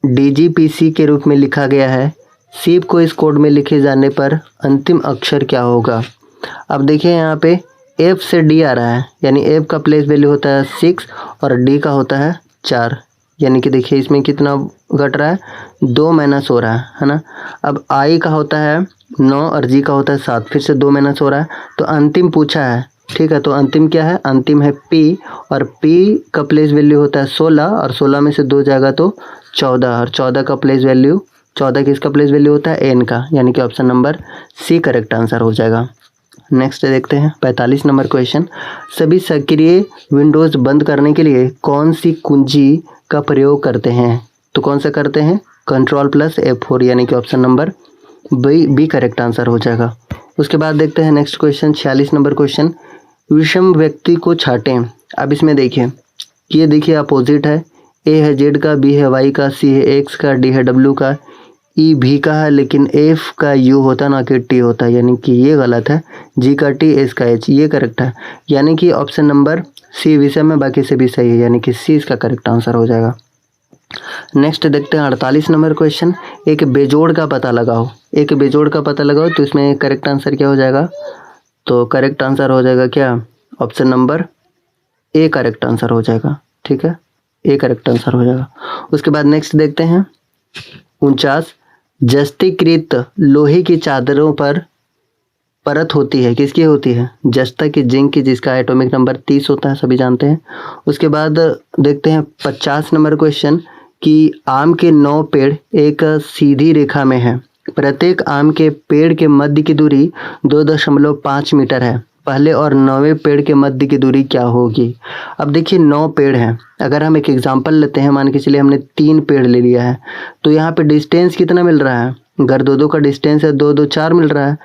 DGPC के रूप में लिखा गया है, सीप को इस कोड में लिखे जाने पर अंतिम अक्षर क्या होगा? अब देखिए यहाँ पे F से D आ रहा है, यानी F का प्लेस वैल्यू होता है 6 और D का होता है 4, यानी कि देखिए इसमें कितना घट रहा है? 2 माइनस हो रहा है ना। अब I का होता है 9 और G का होता है 7, फिर से 2 माइनस हो रहा है, तो अंतिम पूछा है, ठीक है, तो अंतिम क्या है? अंतिम है P, और P का प्लेस वैल्यू होता है 16, और 16 में से 2 जाएगा तो 14, और 14 का प्लेस वैल्यू, 14 किसका प्लेस वैल्यू होता है? N का, यानी कि option number C correct answer हो जाएगा। नेक्स्ट देखते हैं 45 नंबर क्वेश्चन, सभी सक्रिय विंडोज़ बंद करने के लिए कौन सी कुंजी का प्रयोग करते हैं? तो कौन सा करते हैं? Ctrl+F4, यानी कि option number B correct answer हो जाएगा। उसके बाद देखते हैं नेक्स्ट क्वेश्चन 46 नंबर क्वेश्चन, विषम व्यक्ति को छाटें। अब इसमें देखिए, ये देखिए अपोजिट है, ए है जेड का, बी है वाई का, सी है एक्स का, डी है डब्ल्यू का, ई भी का है, लेकिन एफ का यू होता ना कि टी होता, यानी कि ये गलत है। जी का टी, एस का एच, ये करेक्ट है, यानी कि ऑप्शन नंबर सी विषम में, बाकी से भी सही है, यानी कि सी इसका करेक्ट आंसर हो जाएगा। नेक्स्ट देखते हैं 48 नंबर क्वेश्चन, एक बेजोड़ का पता लगाओ। एक बेजोड़ का पता लगाओ, तो इसमें करेक्ट आंसर क्या हो जाएगा? तो करेक्ट आंसर हो जाएगा क्या? Option number A correct answer हो जाएगा, ठीक है, ए करेक्ट आंसर हो जाएगा। उसके बाद नेक्स्ट देखते हैं 49, जस्तीकृत लोहे की चादरों पर परत होती है, किसकी होती है? जस्ता की, जिंक की, जिसका एटॉमिक नंबर 30 होता है, सभी जानते हैं। उसके बाद देखते हैं 50 नंबर क्वेश्चन कि आम के 9 पेड़ एक सीधी रेखा में है, प्रत्येक आम के पेड़ के मध्य की दूरी 2.5 मीटर है, पहले और 9वें पेड़ के मध्य की दूरी क्या होगी। अब देखिए 9 पेड़ हैं, अगर हम एक एग्जांपल लेते हैं, मान के चलिए हमने 3 पेड़ ले लिया है, तो यहाँ पे डिस्टेंस कितना मिल रहा है, अगर 2-2 का डिस्टेंस है 2-2 4 मिल रहा है,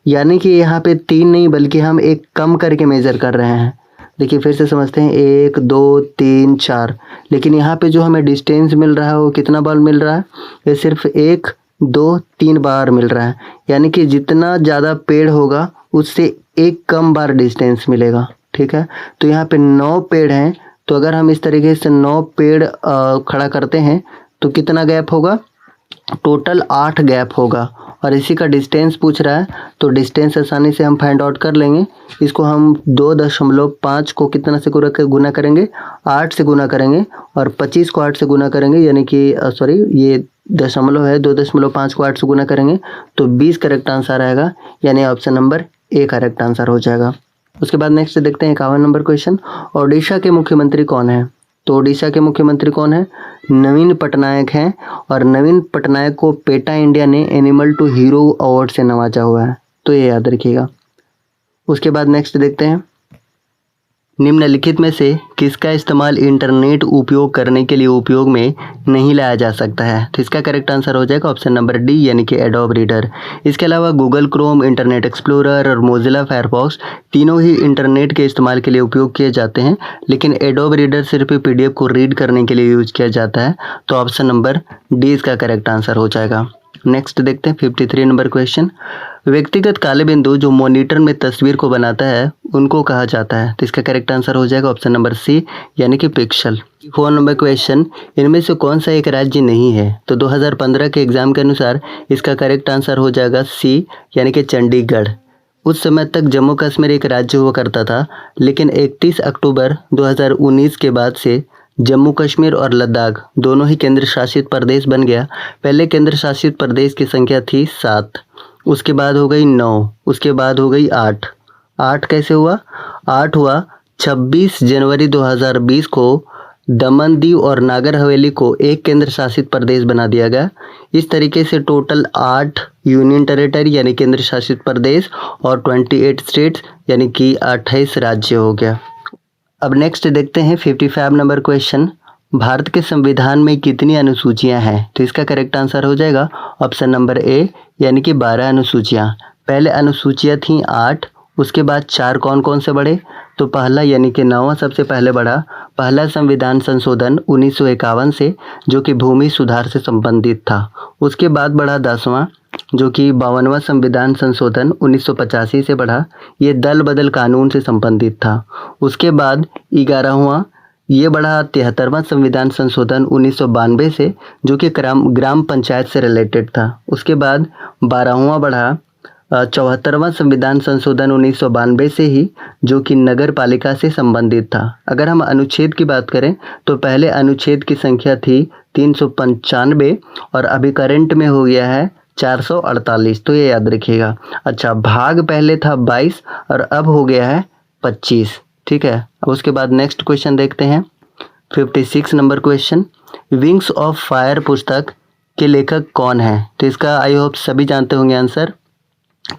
यानी कि यहाँ पे 3 नहीं बल्कि हम एक कम करके मेज़र कर रहे हैं। देखिए फिर से समझते हैं, 1 2 3 4, लेकिन यहाँ पे जो हमें डिस्टेंस मिल रहा है वो कितना बार मिल रहा है, ये सिर्फ 1 2 3 बार मिल रहा है, यानी कि जितना ज़्यादा पेड़ होगा उससे एक कम बार डिस्टेंस मिलेगा। ठीक है, तो यहाँ पे 9 पेड़ हैं, तो अगर हम इस तरीके से 9 पेड़ खड़ा करते हैं तो कितना गैप होगा, टोटल 8 गैप होगा। और इसी का डिस्टेंस पूछ रहा है, तो डिस्टेंस आसानी से हम फाइंड आउट कर लेंगे। इसको हम 2.5 को कितना से गुना करेंगे, 8 से गुना करेंगे, और 25 को 8 से गुना करेंगे, यानी कि सॉरी ये दशमलव है, 2.5 को 8 से गुना करेंगे तो 20 करेक्ट आंसर आएगा, यानी option number A correct answer हो जाएगा। उसके बाद नेक्स्ट देखते हैं 51 नंबर क्वेश्चन। ओडिशा के मुख्यमंत्री कौन है। तो ओडिशा के मुख्यमंत्री कौन है, नवीन पटनायक हैं, और नवीन पटनायक को पेटा इंडिया ने एनिमल टू हीरो अवार्ड से नवाजा हुआ है, तो ये याद रखिएगा। उसके बाद नेक्स्ट देखते हैं, निम्नलिखित में से किसका इस्तेमाल इंटरनेट उपयोग करने के लिए उपयोग में नहीं लाया जा सकता है। तो इसका करेक्ट आंसर हो जाएगा ऑप्शन नंबर डी, यानी कि एडोब रीडर। इसके अलावा गूगल क्रोम, इंटरनेट एक्सप्लोरर और मोजिला फायरफॉक्स तीनों ही इंटरनेट के इस्तेमाल के लिए उपयोग किए जाते हैं, लेकिन एडोब रीडर सिर्फ PDF को रीड करने के लिए यूज किया जाता है, तो ऑप्शन नंबर डी इसका करेक्ट आंसर हो जाएगा। नेक्स्ट देखते हैं 53 नंबर क्वेश्चन। व्यक्तिगत काले बिंदु जो मॉनिटर में तस्वीर को बनाता है उनको कहा जाता है। तो इसका करेक्ट आंसर हो जाएगा ऑप्शन नंबर सी, यानी कि पिक्सल। 4 नंबर क्वेश्चन, इनमें से कौन सा एक राज्य नहीं है। तो 2015 के एग्जाम के अनुसार इसका करेक्ट आंसर हो जाएगा सी, यानी कि चंडीगढ़। उस समय तक जम्मू कश्मीर एक राज्य हुआ करता था, लेकिन 31 अक्टूबर 2019 के बाद से जम्मू कश्मीर और लद्दाख दोनों ही केंद्र शासित प्रदेश बन गया। पहले केंद्र शासित प्रदेश की संख्या थी 7, उसके बाद हो गई 9, उसके बाद हो गई 8। 8 कैसे हुआ, 8 हुआ 26 जनवरी 2020 को दमन दीव और नागर हवेली को एक केंद्र शासित प्रदेश बना दिया गया। इस तरीके से टोटल 8 यूनियन टेरिटरी यानी केंद्र शासित प्रदेश और 28 स्टेट्स यानी कि 28 राज्य हो गया। अब नेक्स्ट देखते हैं 55 नंबर क्वेश्चन। भारत के संविधान में कितनी अनुसूचियां हैं। तो इसका करेक्ट आंसर हो जाएगा ऑप्शन नंबर ए, यानी कि 12 अनुसूचियां। पहले अनुसूचियां थी 8, उसके बाद 4 कौन कौन से बढ़े। तो पहला यानी कि 9वां सबसे पहले बढ़ा, पहला संविधान संशोधन 1951 से, जो कि भूमि सुधार से संबंधित था। उसके बाद बढ़ा 10वां, जो कि 52वां संविधान संशोधन 1985 से बढ़ा, ये दल बदल कानून से संबंधित था। उसके बाद 11वां ये बढ़ा 73वां संविधान संशोधन 1992 से, जो कि ग्राम पंचायत से रिलेटेड था। उसके बाद 12वां बढ़ा 74वां संविधान संशोधन 1992 से ही, जो कि नगर पालिका से संबंधित था। अगर हम अनुच्छेद की बात करें तो पहले अनुच्छेद की संख्या थी 395 और अभी करंट में हो गया है 448, तो ये याद रखिएगा। अच्छा, भाग पहले था 22 और अब हो गया है 25। ठीक है, अब उसके बाद नेक्स्ट क्वेश्चन देखते हैं 56 number question. Wings of fire पुस्तक के लेखक कौन है। तो इसका आई होप सभी जानते होंगे आंसर।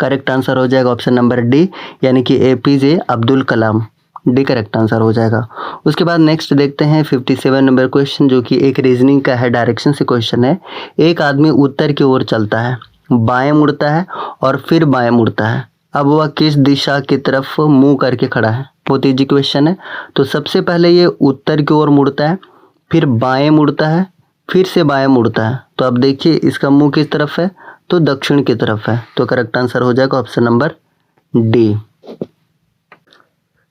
करेक्ट आंसर हो जाएगा ऑप्शन नंबर डी, यानी कि APJ Abdul Kalam. D correct answer हो जाएगा। उसके बाद नेक्स्ट देखते हैं 57 नंबर क्वेश्चन, जो कि एक रीजनिंग का है, डायरेक्शन से क्वेश्चन है। एक आदमी उत्तर की ओर चलता है, बाएं मुड़ता है और फिर बाएं मुड़ता है। अब वह किस दिशा की तरफ मुंह करके खड़ा है। बहुत ईजी क्वेश्चन है। तो सबसे पहले ये उत्तर की ओर मुड़ता है, फिर बाएं मुड़ता है, फिर से बाएं मुड़ता है। तो अब देखिए इसका मुंह किस तरफ है, तो दक्षिण की तरफ है। तो करेक्ट आंसर हो जाएगा ऑप्शन नंबर डी।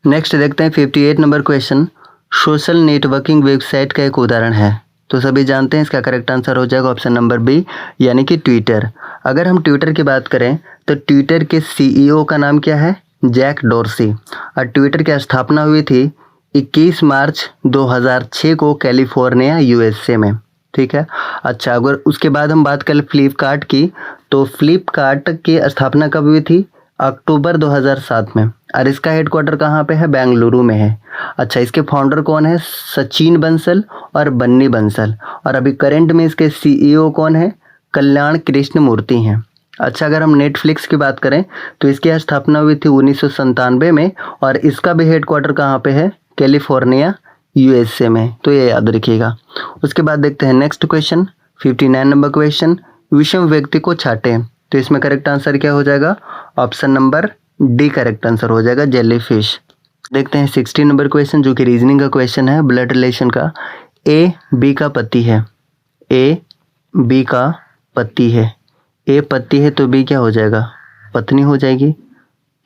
नेक्स्ट देखते हैं 58 number question. Social networking website का एक उदाहरण है। तो सभी जानते हैं इसका करेक्ट आंसर हो जाएगा ऑप्शन नंबर बी, यानी कि ट्विटर। अगर हम ट्विटर की बात करें तो ट्विटर के CEO का नाम क्या है, जैक डोर्सी। और ट्विटर की स्थापना हुई थी 21 मार्च 2006 को कैलिफोर्निया USA में। ठीक है। अच्छा, अगर उसके बाद हम बात करें फ्लिपकार्ट की, तो फ्लिपकार्ट की स्थापना कब हुई थी, अक्टूबर 2007 में। और इसका हेडक्वार्टर कहाँ पे है, बेंगलुरु में है। अच्छा, इसके फाउंडर कौन है, सचिन बंसल और बन्नी बंसल। और अभी करंट में इसके CEO कौन है, कल्याण कृष्ण मूर्ति हैं। अच्छा, अगर हम नेटफ्लिक्स की बात करें तो इसकी स्थापना हुई थी 1997 में और इसका भी हेडक्वार्टर कहाँ पे है? कैलिफोर्निया, यूएसए में। तो ये याद रखिएगा। उसके बाद देखते हैं नेक्स्ट क्वेश्चन, 59 नंबर क्वेश्चन, विषम व्यक्ति को छाटे। तो इसमें करेक्ट आंसर क्या हो जाएगा? Option number D correct answer हो जाएगा, जेलीफिश। देखते हैं 60 नंबर क्वेश्चन जो कि रीजनिंग का क्वेश्चन है, ब्लड रिलेशन का। ए बी का पति है, ए बी का पति है, ए पति है तो बी क्या हो जाएगा? पत्नी हो जाएगी,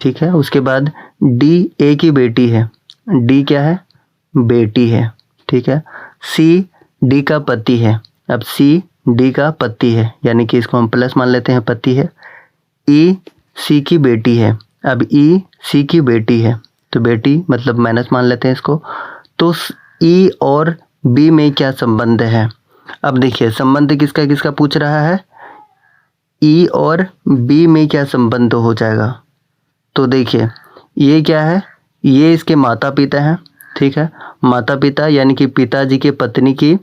ठीक है। उसके बाद डी ए की बेटी है, डी क्या है? बेटी है, ठीक है। सी डी का पति है, अब सी डी का पति है यानी कि इसको हम प्लस मान लेते हैं, पति है। ई सी की बेटी है, अब ई सी की बेटी है तो बेटी मतलब माइनस मान लेते हैं इसको। तो ई और बी में क्या संबंध है? अब देखिए संबंध किसका किसका पूछ रहा है, ई और बी में क्या संबंध हो जाएगा? तो देखिए ये क्या है, ये इसके माता पिता हैं, ठीक है। माता पिता यानी कि पिताजी के पत्नी की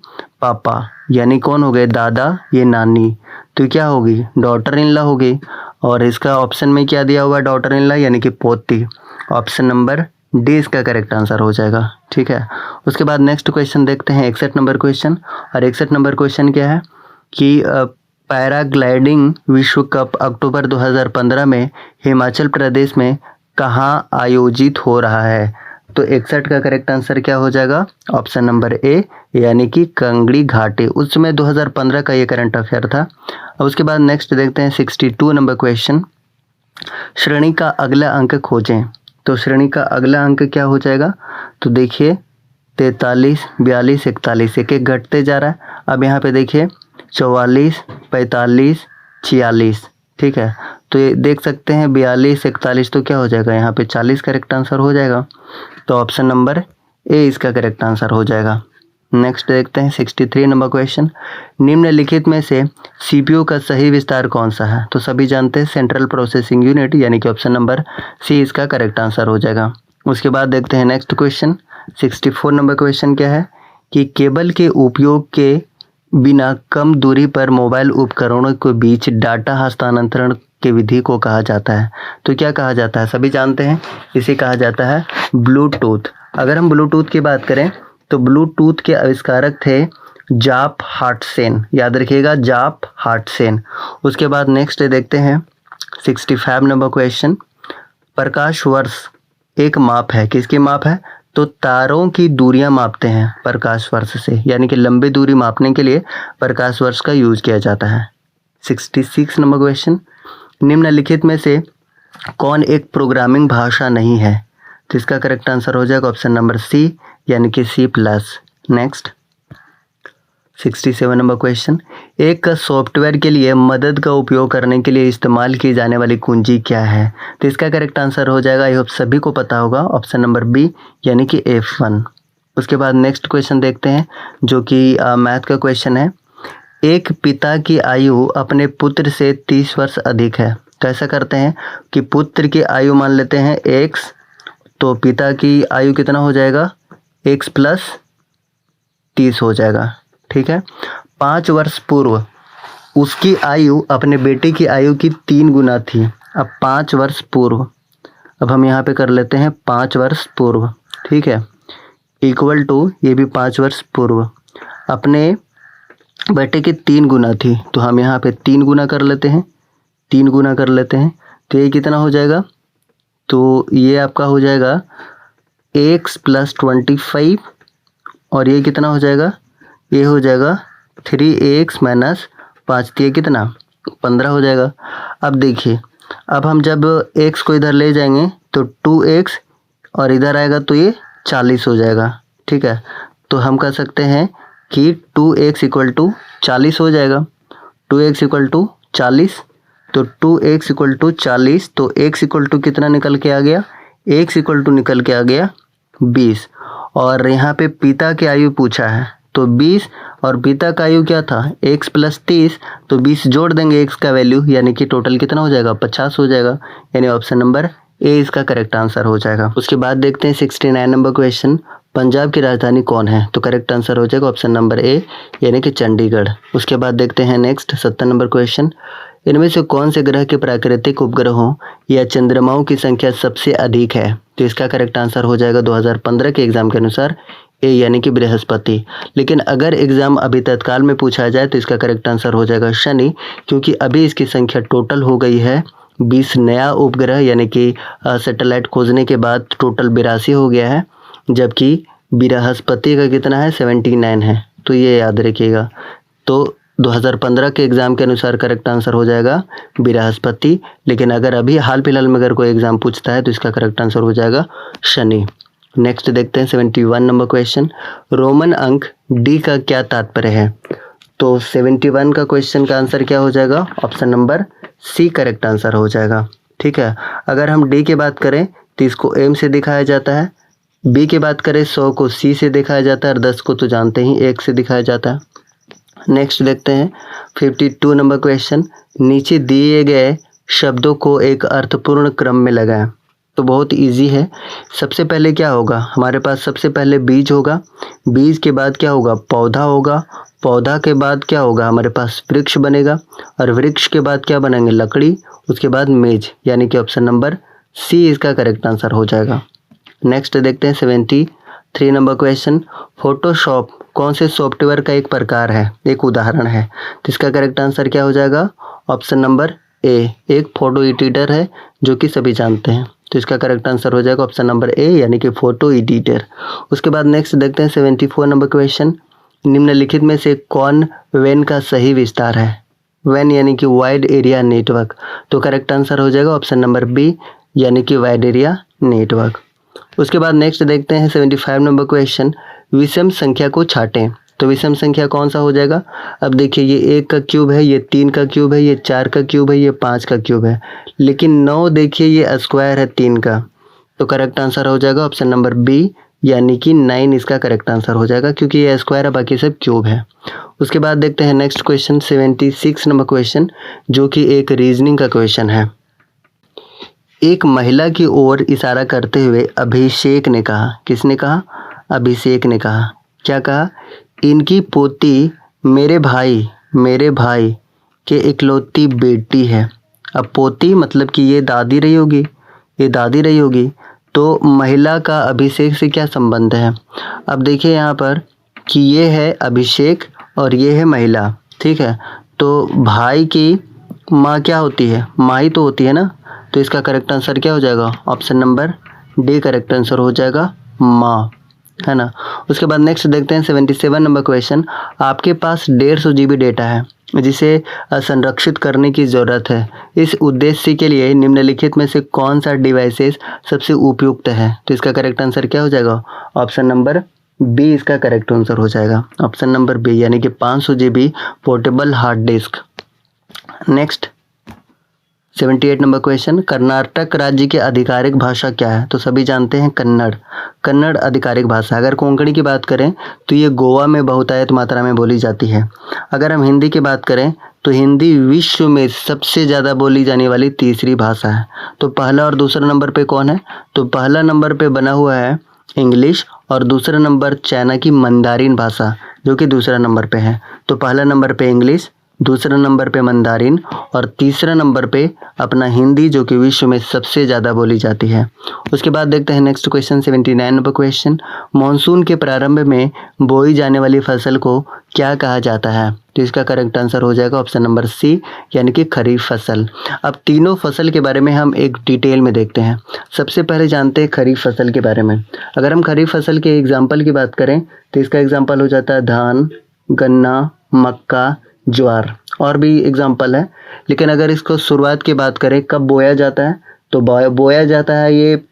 पापा यानी कौन हो गए? दादा, ये नानी, तो क्या होगी? डॉटर इन लॉ होगी। और इसका ऑप्शन में क्या दिया हुआ है? डॉटर इन लॉ यानी कि पोती। ऑप्शन नंबर डी इसका करेक्ट आंसर हो जाएगा, ठीक है। उसके बाद नेक्स्ट क्वेश्चन देखते हैं 61 नंबर क्वेश्चन। और 61 नंबर क्वेश्चन क्या है कि पैराग्लाइडिंग विश्व कप अक्टूबर 2015 में हिमाचल प्रदेश में कहाँ आयोजित हो रहा है? तो 61 का करेक्ट आंसर क्या हो जाएगा? ऑप्शन नंबर ए यानी कि कंगड़ी घाटी। उस समय 2015 का ये करंट अफेयर था। अब उसके बाद नेक्स्ट देखते हैं 62 नंबर क्वेश्चन, श्रेणी का अगला अंक खोजें। तो श्रेणी का अगला अंक क्या हो जाएगा? तो देखिए 43, 42, 41 एक एक घटते जा रहा है। अब यहाँ पे देखिए 44, 45, 46, ठीक है। तो ये देख सकते हैं 42, 41 तो क्या हो जाएगा? यहाँ पे 40 करेक्ट आंसर हो जाएगा। तो ऑप्शन नंबर ए इसका करेक्ट आंसर हो जाएगा। नेक्स्ट देखते हैं 63 नंबर क्वेश्चन, निम्नलिखित में से सीपीयू का सही विस्तार कौन सा है? तो सभी जानते हैं सेंट्रल प्रोसेसिंग यूनिट यानी कि ऑप्शन नंबर सी इसका करेक्ट आंसर हो जाएगा। उसके बाद देखते हैं नेक्स्ट क्वेश्चन 64 नंबर क्वेश्चन क्या है कि केबल के उपयोग के बिना कम दूरी पर मोबाइल उपकरणों के बीच डाटा हस्तांतरण की विधि को कहा जाता है? तो क्या कहा जाता है? सभी जानते हैं, इसे कहा जाता है ब्लूटूथ। अगर हम ब्लूटूथ की बात करें तो ब्लूटूथ के आविष्कारक थे जाप हार्टसेन, याद रखिएगा जाप हार्टसेन। उसके बाद नेक्स्ट देखते हैं 65 नंबर क्वेश्चन, प्रकाश वर्ष एक माप है, किसकी माप है? तो तारों की दूरियां मापते हैं प्रकाश वर्ष से, यानी कि लंबी दूरी मापने के लिए प्रकाश वर्ष का यूज किया जाता है। 66 नंबर क्वेश्चन, निम्नलिखित में से कौन एक प्रोग्रामिंग भाषा नहीं है? तो इसका करेक्ट आंसर हो जाएगा ऑप्शन नंबर सी यानी कि C+। नेक्स्ट 67 नंबर क्वेश्चन, एक सॉफ्टवेयर के लिए मदद का उपयोग करने के लिए इस्तेमाल की जाने वाली कुंजी क्या है? तो इसका करेक्ट आंसर हो जाएगा, ये सभी को पता होगा, ऑप्शन नंबर बी यानी कि F1। उसके बाद नेक्स्ट क्वेश्चन देखते हैं जो कि मैथ का क्वेश्चन है, एक पिता की आयु अपने पुत्र से 30 वर्ष अधिक है। तो ऐसा करते हैं कि पुत्र की आयु मान लेते हैं x, तो पिता की आयु कितना हो जाएगा? x + 30 हो जाएगा, ठीक है। 5 वर्ष पूर्व उसकी आयु अपने बेटे की आयु की 3 गुना थी। अब 5 वर्ष पूर्व, अब हम यहाँ पे कर लेते हैं 5 वर्ष पूर्व, ठीक है, इक्वल टू ये भी 5 वर्ष पूर्व अपने बेटे की 3 गुना थी। तो हम यहाँ पे 3 गुना कर लेते हैं, 3 गुना कर लेते हैं तो ये कितना हो जाएगा? तो ये आपका हो जाएगा x + 25 और ये कितना हो जाएगा? ये हो जाएगा 3x - 5, ये कितना? 15 हो जाएगा। अब देखिए, अब हम जब x को इधर ले जाएंगे तो 2x और इधर आएगा तो ये 40 हो जाएगा, ठीक है। तो हम कह सकते हैं कि 2x = 40 हो जाएगा, 2x = 40, तो 2x = 40, तो x = कितना निकल के आ गया? x = निकल के आ गया 20। और यहाँ पे पिता की आयु पूछा है तो 20 और पिता का आयु क्या था? x + 30, तो 20 जोड़ देंगे x का वैल्यू यानी कि टोटल कितना हो जाएगा? 50 हो जाएगा, यानी ऑप्शन नंबर ए इसका करेक्ट आंसर हो जाएगा। उसके बाद देखते हैं 69 नंबर क्वेश्चन, पंजाब की राजधानी कौन है? तो करेक्ट आंसर हो जाएगा ऑप्शन नंबर ए यानी कि चंडीगढ़। उसके बाद देखते हैं नेक्स्ट 70 नंबर क्वेश्चन, इनमें से कौन से ग्रह के प्राकृतिक उपग्रहों या चंद्रमाओं की संख्या सबसे अधिक है? तो इसका करेक्ट आंसर हो जाएगा 2015 के एग्जाम के अनुसार ए यानी कि बृहस्पति। लेकिन अगर एग्जाम अभी तत्काल में पूछा जाए तो इसका करेक्ट आंसर हो जाएगा शनि, क्योंकि अभी इसकी संख्या टोटल हो गई है 20 नया उपग्रह यानी कि सैटेलाइट खोजने के बाद टोटल 82 हो गया है, जबकि बृहस्पति का कितना है 79 है। तो ये याद रखिएगा। तो 2015 के एग्ज़ाम के अनुसार करेक्ट आंसर हो जाएगा बृहस्पति। लेकिन अगर अभी हाल फिलहाल में अगर कोई एग्ज़ाम पूछता है तो इसका करेक्ट आंसर हो जाएगा शनि। नेक्स्ट देखते हैं 71 नंबर क्वेश्चन। रोमन अंक डी का क्या तात्पर्य है? तो 71 का क्वेश्चन का आंसर क्या हो जाएगा? Option number C correct answer हो जाएगा। ठीक है। अगर हम डी की बात करें तो इसको एम से दिखाया जाता है, बी की बात करें 100 को सी से दिखाया जाता है और 10 को तो जानते ही 1 से दिखाया जाता है। नेक्स्ट देखते हैं 52 नंबर क्वेश्चन। नीचे दिए गए शब्दों को एक अर्थपूर्ण क्रम में लगाएं। तो बहुत इजी है। सबसे पहले क्या होगा हमारे पास? सबसे पहले बीज होगा, बीज के बाद क्या होगा? पौधा होगा, पौधा के बाद क्या होगा? हमारे पास वृक्ष बनेगा और वृक्ष के बाद क्या बनेंगे? लकड़ी, उसके बाद मेज, यानी कि ऑप्शन नंबर सी इसका करेक्ट आंसर हो जाएगा। नेक्स्ट देखते हैं 73 नंबर क्वेश्चन। फोटोशॉप कौन से सॉफ्टवेयर का एक प्रकार है, एक उदाहरण है? तो इसका करेक्ट आंसर क्या हो जाएगा? ऑप्शन नंबर ए, एक फोटो एडिटर है जो कि सभी जानते हैं। तो इसका करेक्ट आंसर हो जाएगा ऑप्शन नंबर ए यानी कि फोटो एडिटर। उसके बाद नेक्स्ट देखते हैं 74 नंबर क्वेश्चन। निम्नलिखित में से कौन वैन का सही विस्तार है? वैन यानी कि वाइड एरिया नेटवर्क। तो करेक्ट आंसर हो जाएगा ऑप्शन नंबर बी यानी कि वाइड एरिया नेटवर्क। उसके बाद नेक्स्ट देखते हैं 75 नंबर क्वेश्चन। विषम संख्या को छाटें। तो विषम संख्या कौन सा हो जाएगा? अब देखिए ये 1 का क्यूब है, ये 3 का क्यूब है, ये 4 का क्यूब है, ये 5 का क्यूब है, लेकिन 9 देखिए ये स्क्वायर है 3 का। तो करेक्ट आंसर हो जाएगा ऑप्शन नंबर बी यानी कि 9 इसका करेक्ट आंसर हो जाएगा, क्योंकि ये स्क्वायर है बाकी सब क्यूब है। उसके बाद देखते हैं नेक्स्ट क्वेश्चन 76 नंबर क्वेश्चन, जो कि एक रीजनिंग का क्वेश्चन है। एक महिला की ओर इशारा करते हुए अभिषेक ने कहा, किसने कहा? अभिषेक ने कहा। क्या कहा? इनकी पोती मेरे भाई के इकलौती बेटी है। अब पोती मतलब कि ये दादी रही होगी, ये दादी रही होगी। तो महिला का अभिषेक से क्या संबंध है? अब देखिए यहाँ पर कि ये है अभिषेक और ये है महिला, ठीक है। तो भाई की माँ क्या होती है? माँ ही तो होती है ना। तो इसका करेक्ट आंसर क्या हो जाएगा? Option number D correct answer हो जाएगा, माँ, है ना। उसके बाद नेक्स्ट देखते हैं 77 नंबर क्वेश्चन। आपके पास 150 GB डेटा है जिसे संरक्षित करने की ज़रूरत है। इस उद्देश्य के लिए निम्नलिखित में से कौन सा डिवाइसेस सबसे उपयुक्त है? तो इसका करेक्ट आंसर क्या हो जाएगा? ऑप्शन नंबर बी इसका करेक्ट आंसर हो जाएगा, ऑप्शन नंबर बी यानी कि 500 GB portable hard disk. Next 78 number question. Karnataka राज्य की आधिकारिक भाषा क्या है? तो सभी जानते हैं कन्नड़, कन्नड़ आधिकारिक भाषा। अगर कोंकणी की बात करें तो ये गोवा में बहुतायत मात्रा में बोली जाती है। अगर हम हिंदी की बात करें तो हिंदी विश्व में सबसे ज़्यादा बोली जाने वाली तीसरी भाषा है। तो पहला और दूसरा नंबर पे कौन है? तो पहला नंबर पे बना हुआ है इंग्लिश और दूसरा नंबर चाइना की मंदारिन भाषा जो कि दूसरा नंबर पे है। तो पहला नंबर पे इंग्लिश, दूसरा नंबर पे मंदारिन और तीसरा नंबर पे अपना हिंदी जो कि विश्व में सबसे ज़्यादा बोली जाती है। उसके बाद देखते हैं next question 79 number question. Monsoon के प्रारंभ में बोई जाने वाली फसल को क्या कहा जाता है? तो इसका करेक्ट आंसर हो जाएगा ऑप्शन नंबर सी यानी कि खरीफ फसल। अब तीनों फसल के बारे में हम एक डिटेल में देखते हैं। सबसे पहले जानते हैं खरीफ फसल के बारे में। अगर हम खरीफ फसल के एग्जाम्पल की बात करें तो इसका एग्जाम्पल हो जाता है धान, गन्ना, मक्का, ज्वार, और भी एग्जाम्पल है। लेकिन अगर इसको शुरुआत की बात करें कब बोया जाता है तो बोया जाता है ये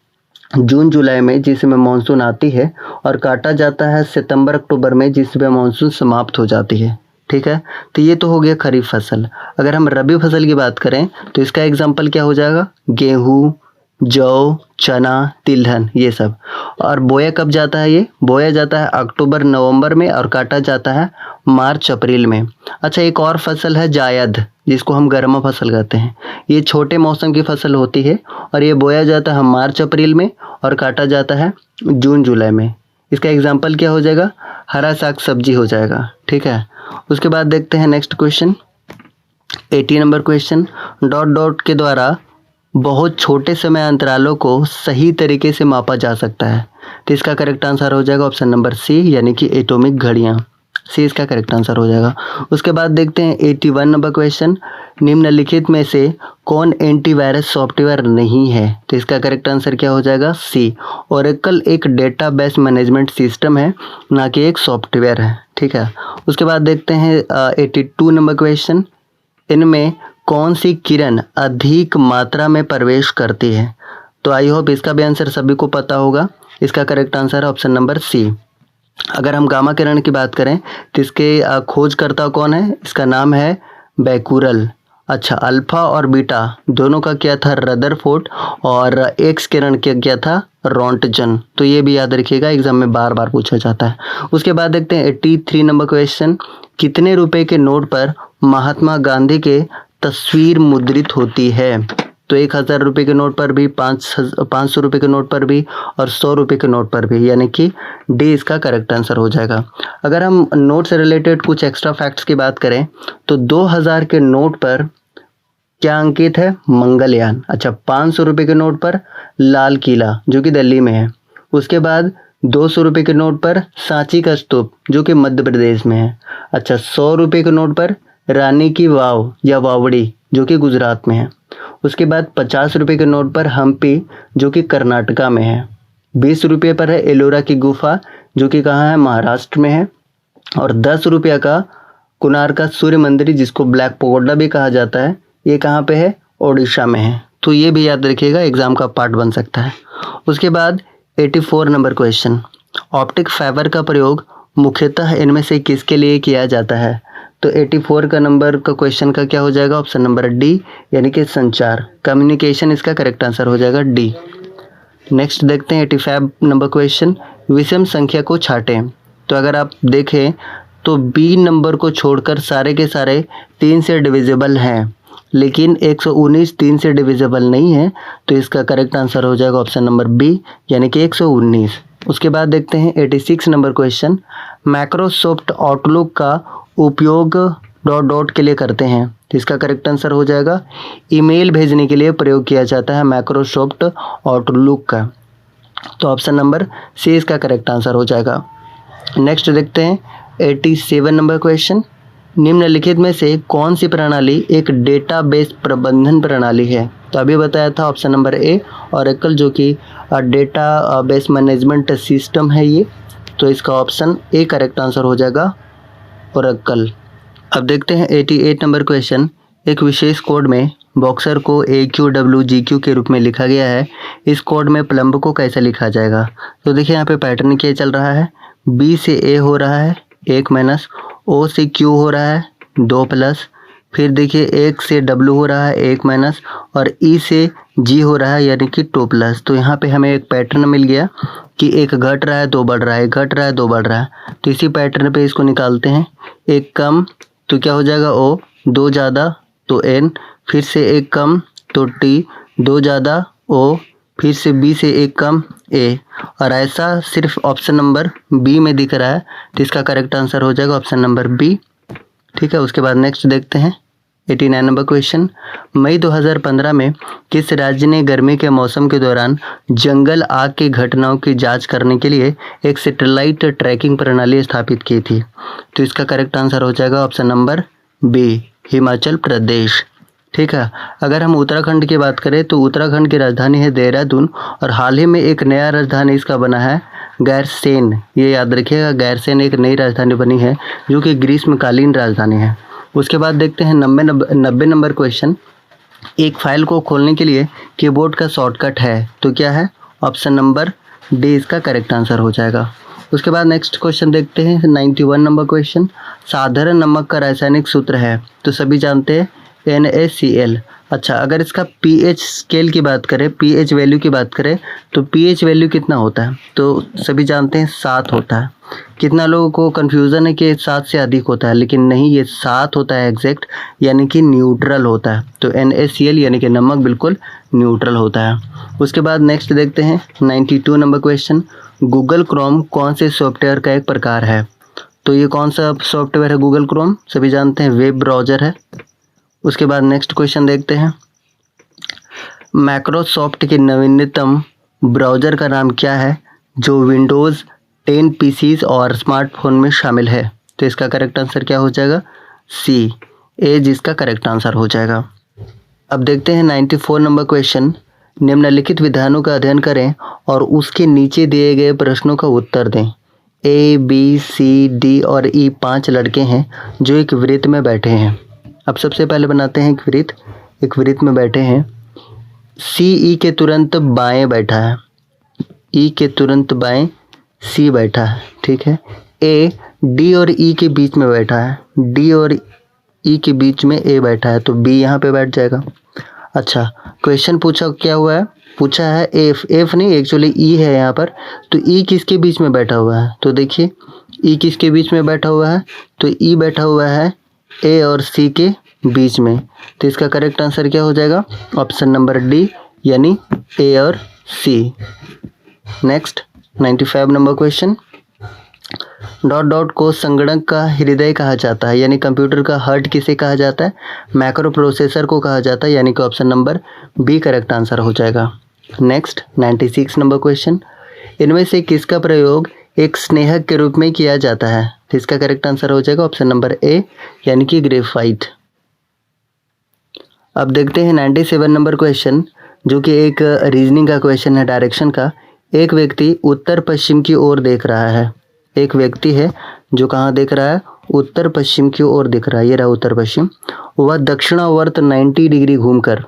जून जुलाई में जिसमें मानसून आती है, और काटा जाता है सितंबर अक्टूबर में जिसमें मानसून समाप्त हो जाती है। ठीक है, तो ये तो हो गया खरीफ फसल। अगर हम रबी फसल की बात करें तो इसका एग्जाम्पल क्या हो जाएगा? गेहूँ, जौ, चना, तिलहन, ये सब। और बोया कब जाता है? ये बोया जाता है अक्टूबर नवंबर में और काटा जाता है मार्च अप्रैल में। अच्छा, एक और फसल है जायद जिसको हम गर्मा फसल कहते हैं। ये छोटे मौसम की फसल होती है और ये बोया जाता है मार्च अप्रैल में और काटा जाता है जून जुलाई में। इसका एग्जाम्पल क्या हो जाएगा? हरा साग सब्जी हो जाएगा। ठीक है, उसके बाद देखते हैं next question 80 number question, dot dot के द्वारा बहुत छोटे समय अंतरालों को सही तरीके से मापा जा सकता है। तो इसका करेक्ट आंसर हो जाएगा ऑप्शन नंबर सी, यानी कि एटॉमिक घड़ियाँ। सी इसका करेक्ट आंसर हो जाएगा। उसके बाद देखते हैं 81 नंबर क्वेश्चन, निम्नलिखित में से कौन एंटीवायरस सॉफ्टवेयर नहीं है? तो इसका करेक्ट आंसर क्या हो जाएगा? सी, ओरेकल एक डेटाबेस मैनेजमेंट सिस्टम है, ना कि एक सॉफ्टवेयर है। ठीक है। उसके बाद देखते हैं 82 नंबर क्वेश्चन, इनमें कौन सी किरण अधिक मात्रा में प्रवेश करती है? तो आई होप इसका भी आंसर सभी को पता होगा। इसका करेक्ट आंसर है ऑप्शन नंबर सी। अगर हम गामा किरण की बात करें तो इसके खोजकर्ता कौन है? इसका नाम है बैकुरल। अच्छा, अल्फा और बीटा दोनों का क्या था? रदरफोर्ड, और एक्स किरण का क्या था? रोंटगन। तो ये भी याद रखिएगा, एग्जाम में बार बार पूछा जाता है। उसके बाद देखते हैं 83 नंबर क्वेश्चन, कितने रुपए के नोट पर महात्मा गांधी के तस्वीर मुद्रित होती है? तो 1000 रुपये के नोट पर भी, 500 रुपये के नोट पर भी, और 100 रुपये के नोट पर भी, यानी कि डी इसका करेक्ट आंसर हो जाएगा। अगर हम नोट से रिलेटेड कुछ एक्स्ट्रा फैक्ट्स की बात करें तो 2000 के नोट पर क्या अंकित है? मंगलयान। अच्छा, 500 रुपये के नोट पर लाल किला जो कि दिल्ली में है। उसके बाद 200 रुपये के नोट पर सांची का स्तूप जो कि मध्य प्रदेश में है। अच्छा, 100 रुपये के नोट पर रानी की वाव या वावड़ी जो कि गुजरात में है। उसके बाद 50 रुपये के नोट पर हम्पी जो कि कर्नाटका में है। 20 रुपये पर है एलोरा की गुफा जो कि कहाँ है? महाराष्ट्र में है। और 10 रुपये का कोणार्क का सूर्य मंदिर जिसको ब्लैक पगोडा भी कहा जाता है, ये कहाँ पे है? ओडिशा में है। तो ये भी याद रखिएगा, एग्जाम का पार्ट बन सकता है। उसके बाद 84 नंबर क्वेश्चन, ऑप्टिक फाइबर का प्रयोग मुख्यतः इनमें से किसके लिए किया जाता है? तो 84 का नंबर का क्वेश्चन का क्या हो जाएगा? ऑप्शन नंबर डी, यानी कि संचार, कम्युनिकेशन इसका करेक्ट आंसर हो जाएगा डी। नेक्स्ट देखते हैं 85 नंबर क्वेश्चन, विषम संख्या को छाटें। तो अगर आप देखें तो बी नंबर को छोड़कर सारे के सारे 3 से डिविजिबल हैं, लेकिन 119 3 से डिविजिबल नहीं है। तो इसका करेक्ट आंसर हो जाएगा ऑप्शन नंबर बी, यानी कि 119। उसके बाद देखते हैं 86 नंबर क्वेश्चन, माइक्रोसॉफ्ट आउटलुक का उपयोग डॉट डॉट के लिए करते हैं। तो इसका करेक्ट आंसर हो जाएगा ईमेल भेजने के लिए प्रयोग किया जाता है माइक्रोसॉफ्ट आउटलुक का। तो ऑप्शन नंबर सी इसका करेक्ट आंसर हो जाएगा। नेक्स्ट देखते हैं 87 नंबर क्वेश्चन, निम्नलिखित में से कौन सी प्रणाली एक डेटाबेस प्रबंधन प्रणाली है? तो अभी बताया था ऑप्शन नंबर ए, ओरेकल जो कि डेटाबेस मैनेजमेंट सिस्टम है ये। तो इसका ऑप्शन ए करेक्ट आंसर हो जाएगा, ओरेकल। अब देखते हैं 88 नंबर क्वेश्चन, एक विशेष कोड में बॉक्सर को AQWGQ के रूप में लिखा गया है, इस कोड में प्लम्ब को कैसे लिखा जाएगा? तो देखिए यहाँ पे पैटर्न क्या चल रहा है, B से A हो रहा है 1 माइनस, O से Q हो रहा है 2 प्लस, फिर देखिए 1 से W हो रहा है 1 माइनस, और E से G हो रहा है यानी कि 2 प्लस। तो यहाँ पे हमें एक पैटर्न मिल गया कि एक घट रहा है 2 बढ़ रहा है, घट रहा है 2 बढ़ रहा है। तो इसी पैटर्न पे इसको निकालते हैं। एक कम तो क्या हो जाएगा O, 2 ज़्यादा तो N, फिर से एक कम तो T, 2 ज़्यादा O, फिर से B से एक कम A, और ऐसा सिर्फ ऑप्शन नंबर बी में दिख रहा है। तो इसका करेक्ट आंसर हो जाएगा ऑप्शन नंबर बी। ठीक है। उसके बाद नेक्स्ट देखते हैं 89 नंबर क्वेश्चन, मई 2015 में किस राज्य ने गर्मी के मौसम के दौरान जंगल आग की घटनाओं की जांच करने के लिए एक सैटेलाइट ट्रैकिंग प्रणाली स्थापित की थी? तो इसका करेक्ट आंसर हो जाएगा option number B, Himachal Pradesh. ठीक है। अगर हम उत्तराखंड की बात करें तो उत्तराखंड की राजधानी है देहरादून, और हाल ही में एक नया राजधानी इसका बना है गैरसेन। ये याद रखिएगा, गैरसेन एक नई राजधानी बनी है जो कि ग्रीष्मकालीन राजधानी है। उसके बाद देखते हैं 90 नंबर क्वेश्चन, एक फाइल को खोलने के लिए कीबोर्ड का शॉर्टकट है, तो क्या है? ऑप्शन नंबर डी इसका करेक्ट आंसर हो जाएगा। उसके बाद नेक्स्ट क्वेश्चन देखते हैं 91 नंबर क्वेश्चन, साधारण नमक का रासायनिक सूत्र है, तो सभी जानते हैं NaCl। अच्छा, अगर इसका pH स्केल की बात करें, pH वैल्यू की बात करें तो pH वैल्यू कितना होता है? तो सभी जानते हैं 7 होता है। कितना लोगों को कन्फ्यूज़न है कि 7 से अधिक होता है, लेकिन नहीं, ये 7 होता है एग्जैक्ट, यानी कि न्यूट्रल होता है। तो NaCl यानी कि नमक बिल्कुल न्यूट्रल होता है। उसके बाद नेक्स्ट देखते हैं 92 नंबर क्वेश्चन, गूगल क्रोम कौन से सॉफ्टवेयर का एक प्रकार है? तो ये कौन सा सॉफ्टवेयर है गूगल क्रोम? सभी जानते हैं वेब ब्राउज़र है। उसके बाद नेक्स्ट क्वेश्चन देखते हैं। माइक्रोसॉफ्ट के नवीनतम ब्राउज़र का नाम क्या है जो विंडोज़ 10 पीसीज और स्मार्टफोन में शामिल है? तो इसका करेक्ट आंसर क्या हो जाएगा? सी, एज इसका करेक्ट आंसर हो जाएगा। अब देखते हैं 94 नंबर क्वेश्चन। निम्नलिखित विधानों का अध्ययन करें और उसके नीचे दिए गए प्रश्नों का उत्तर दें। ए, बी, सी, डी और ई 5 लड़के हैं जो एक वृत्त में बैठे हैं। अब सबसे पहले बनाते हैं एक वृत्त में बैठे हैं। सी ई के तुरंत बाएं बैठा है, ई के तुरंत बाएं सी बैठा है, ठीक है। ए डी और ई के बीच में बैठा है, डी और ई के बीच में ए बैठा है, तो बी यहाँ पे बैठ जाएगा। अच्छा, क्वेश्चन पूछा है एफ नहीं, एक्चुअली ई है यहाँ पर। तो ई किसके बीच में बैठा हुआ है? तो देखिए ई किसके बीच में बैठा हुआ है? तो ई बैठा हुआ है ए और सी के बीच में। तो इसका करेक्ट आंसर क्या हो जाएगा? ऑप्शन नंबर डी, यानी ए और C. Next 95 number question. Dot dot को संगणक का हृदय कहा जाता है, यानी कंप्यूटर का हार्ट किसे कहा जाता है? मैक्रो प्रोसेसर को कहा जाता है, यानी कि option number B correct answer हो जाएगा। Next 96 number question. इनमें से किसका प्रयोग एक स्नेहक के रूप में किया जाता है? तो इसका करेक्ट आंसर हो जाएगा ऑप्शन नंबर ए, यानी कि ग्रेफाइट। अब देखते हैं 97 नंबर क्वेश्चन, जो कि एक रीजनिंग का क्वेश्चन है, डायरेक्शन का। एक व्यक्ति उत्तर पश्चिम की ओर देख रहा है। एक व्यक्ति है जो कहाँ देख रहा है? उत्तर पश्चिम की ओर दिख रहा है, ये रहा उत्तर पश्चिम। वह दक्षिणावर्त 90 डिग्री घूमकर,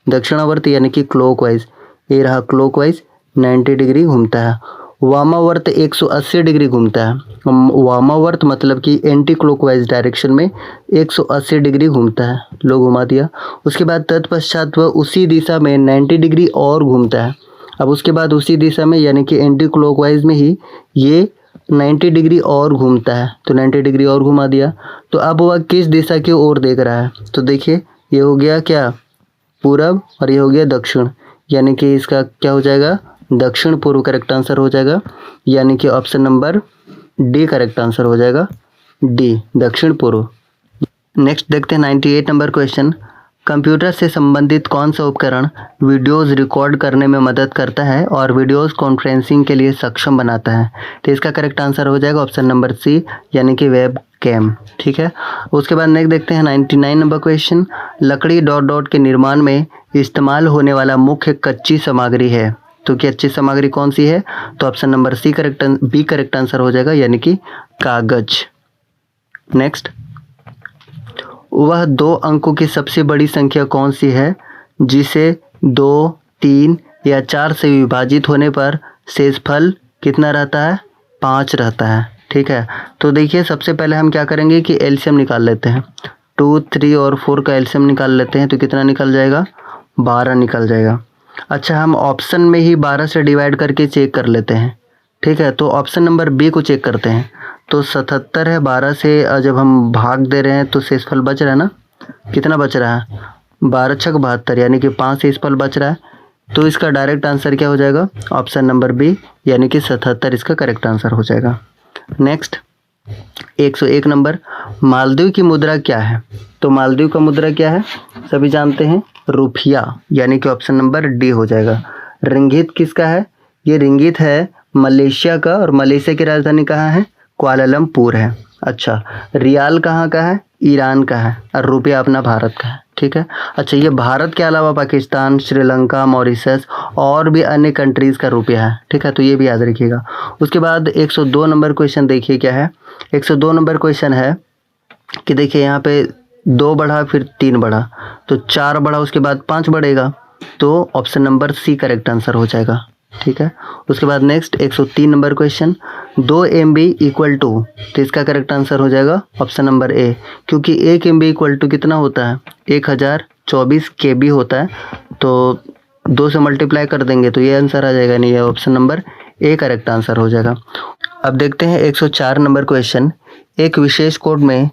दक्षिणावर्त यानी कि क्लॉकवाइज, ये रहा क्लॉकवाइज 90 डिग्री घूमता है। वामावर्त 180 डिग्री घूमता है। वामावर्त मतलब कि एंटी क्लॉकवाइज डायरेक्शन में 180 डिग्री घूमता है, लो घुमा दिया। उसके बाद तत्पश्चात वह उसी दिशा में 90 डिग्री और घूमता है। अब उसके बाद उसी दिशा में यानी कि एंटी क्लॉकवाइज में ही ये 90 डिग्री और घूमता है, तो 90 डिग्री और घुमा दिया। तो अब वह किस दिशा की ओर देख रहा है? तो देखिए ये हो गया क्या? पूरब, और ये हो गया दक्षिण, यानी कि इसका क्या हो जाएगा? दक्षिण पूर्व करेक्ट आंसर हो जाएगा, यानी कि option number D correct answer हो जाएगा, डी दक्षिण पूर्व। नेक्स्ट देखते हैं 98 नंबर क्वेश्चन। कंप्यूटर से संबंधित कौन सा उपकरण वीडियोस रिकॉर्ड करने में मदद करता है और वीडियोस कॉन्फ्रेंसिंग के लिए सक्षम बनाता है? तो इसका करेक्ट आंसर हो जाएगा ऑप्शन नंबर सी, यानी कि वेब कैम, ठीक है। उसके बाद नेक्स्ट देखते हैं 99 नंबर क्वेश्चन। लकड़ी डॉट डॉट के निर्माण में इस्तेमाल होने वाला मुख्य कच्ची सामग्री है, तो क्या अच्छी सामग्री कौन सी है? तो option number C B correct answer हो जाएगा, यानी कि कागज। नेक्स्ट, वह 2 अंकों की सबसे बड़ी संख्या कौन सी है जिसे 2, 3 या 4 से विभाजित होने पर शेषफल कितना रहता है? 5 रहता है, ठीक है। तो देखिए सबसे पहले हम क्या करेंगे कि एलसीएम निकाल लेते हैं। 2, 3 और 4 का एलसीएम निकाल लेते हैं, तो कितना निकल जाएगा? 12 निकल जाएगा। अच्छा, हम ऑप्शन में ही 12 से डिवाइड करके चेक कर लेते हैं, ठीक है। तो ऑप्शन नंबर बी को चेक करते हैं। तो 77 है, 12 से जब हम भाग दे रहे हैं तो शेषफल बच रहा है ना, कितना बच रहा है? 12 छक 72, यानी कि 5 शेषफल बच रहा है। तो इसका डायरेक्ट आंसर क्या हो जाएगा? ऑप्शन नंबर बी, यानी कि 77 इसका करेक्ट आंसर हो जाएगा। Next 101 number. मालदीव की मुद्रा क्या है? तो मालदीव का मुद्रा क्या है? सभी जानते हैं, रुपया, यानी कि ऑप्शन नंबर डी हो जाएगा। रिंगित किसका है? ये रिंगित है मलेशिया का, और मलेशिया की राजधानी कहाँ है? कुआलालंपुर है। अच्छा, रियाल कहाँ का है? ईरान का है, और रुपया अपना भारत का है, ठीक है। अच्छा, ये भारत के अलावा पाकिस्तान, श्रीलंका, मॉरिशस और भी अन्य कंट्रीज़ का रुपया है, ठीक है, तो ये भी याद रखिएगा। उसके बाद 102 नंबर क्वेश्चन देखिए क्या है। 102 नंबर क्वेश्चन है कि देखिए यहाँ पे 2 बढ़ा, फिर 3 बढ़ा, तो 4 बढ़ा, उसके बाद 5 बढ़ेगा, तो option number C correct answer हो जाएगा, ठीक है। उसके बाद next 103 number question. 2 MB equal to, तो इसका करेक्ट आंसर हो जाएगा ऑप्शन नंबर ए, क्योंकि 1 MB इक्वल टू कितना होता है? 1024 KB होता है, तो 2 से मल्टीप्लाई कर देंगे तो ये आंसर आ जाएगा, नहीं, ये option number A correct answer हो जाएगा। अब देखते हैं 104 नंबर क्वेश्चन। एक विशेष कोड में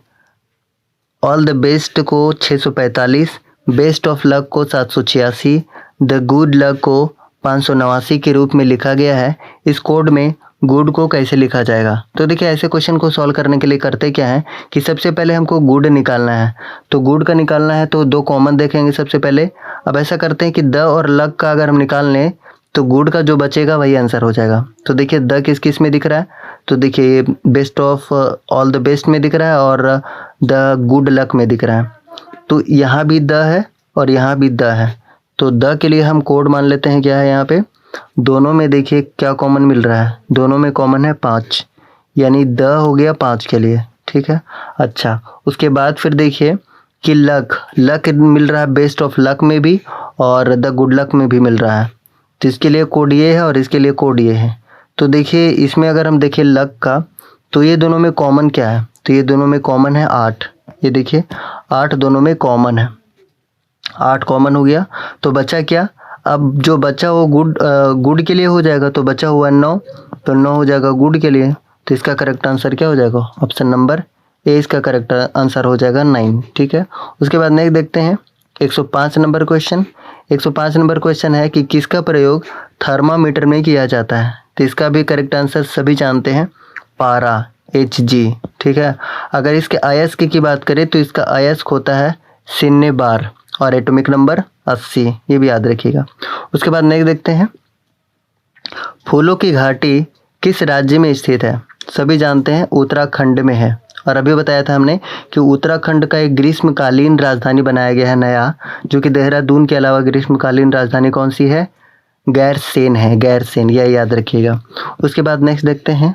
ऑल द बेस्ट को 645, बेस्ट ऑफ लक को 786, द गुड लक को 589 के रूप में लिखा गया है। इस कोड में गुड को कैसे लिखा जाएगा। तो देखिए ऐसे क्वेश्चन को सॉल्व करने के लिए करते क्या है कि सबसे पहले हमको गुड निकालना है। तो गुड का निकालना है तो दो कॉमन देखेंगे सबसे पहले। अब ऐसा करते हैं कि द और लग का अगर हम निकाल लें तो गुड का जो बचेगा वही आंसर हो जाएगा। तो देखिए द किस किस में दिख रहा है, तो देखिए best of all the best में दिख रहा है और द गुड लक में दिख रहा है। तो यहाँ भी द है और यहाँ भी द है। तो द के लिए हम कोड मान लेते हैं क्या है यहाँ पे, दोनों में देखिए क्या कॉमन मिल रहा है, दोनों में कॉमन है 5, यानी द हो गया 5 के लिए। ठीक है, अच्छा उसके बाद फिर देखिए कि लक मिल रहा है बेस्ट ऑफ लक में भी और द गुड लक में भी मिल रहा है। तो इसके लिए कोड ये है और इसके लिए कोड ये है। तो देखिए इसमें अगर हम देखें लक का तो ये दोनों में कॉमन क्या है, तो ये दोनों में कॉमन है 8। ये देखिए 8 दोनों में कॉमन है, 8 कॉमन हो गया। तो बचा क्या, अब जो बचा वो गुड के लिए हो जाएगा। तो बचा हुआ 9, तो 9 हो जाएगा गुड के लिए। तो इसका करेक्ट आंसर क्या हो जाएगा, ऑप्शन नंबर ए इसका करेक्ट आंसर हो जाएगा 9। ठीक है, उसके बाद नेक्स्ट देखते हैं 105 नंबर क्वेश्चन। 105 नंबर क्वेश्चन है कि किसका प्रयोग थर्मामीटर में किया जाता है। तो इसका भी करेक्ट आंसर सभी जानते हैं, पारा Hg। ठीक है, अगर इसके अयस्क की बात करें तो इसका अयस्क होता है 0 बार और एटॉमिक नंबर 80, ये भी याद रखिएगा। उसके बाद नेक्स्ट देखते हैं फूलों की घाटी किस राज्य में स्थित है। सभी जानते हैं उत्तराखंड में है, और अभी बताया था हमने कि उत्तराखंड का एक ग्रीष्मकालीन राजधानी बनाया गया है नया, जो कि देहरादून के अलावा ग्रीष्मकालीन राजधानी कौन सी है, गैरसेन है, गैरसेन, यह याद रखिएगा। उसके बाद नेक्स्ट देखते हैं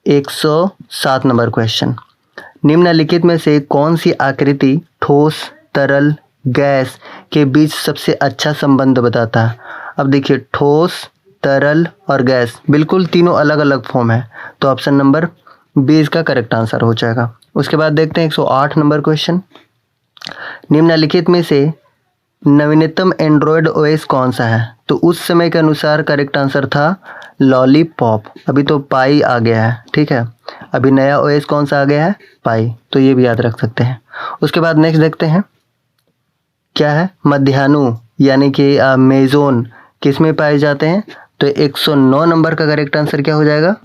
107 नंबर क्वेश्चन, निम्नलिखित में से कौन सी आकृति ठोस, तरल, गैस के बीच सबसे अच्छा संबंध बताता है। अब देखिए ठोस, तरल और गैस बिल्कुल तीनों अलग अलग फॉर्म है, तो ऑप्शन नंबर बी इसका करेक्ट आंसर हो जाएगा। उसके बाद देखते हैं 108 नंबर क्वेश्चन, निम्नलिखित में से नवीनतम एंड्रॉयड ओएस कौन सा है। तो उस समय के अनुसार करेक्ट आंसर था लॉलीपॉप, अभी तो पाई आ गया है। ठीक है, अभी नया ओएस कौन सा आ गया है, पाई, तो ये भी याद रख सकते हैं। उसके बाद नेक्स्ट देखते हैं क्या है, मध्याह्नु यानी कि मेजोन किस में पाए जाते हैं। तो 109 नंबर का करेक्ट आंसर क्या हो जाएगा,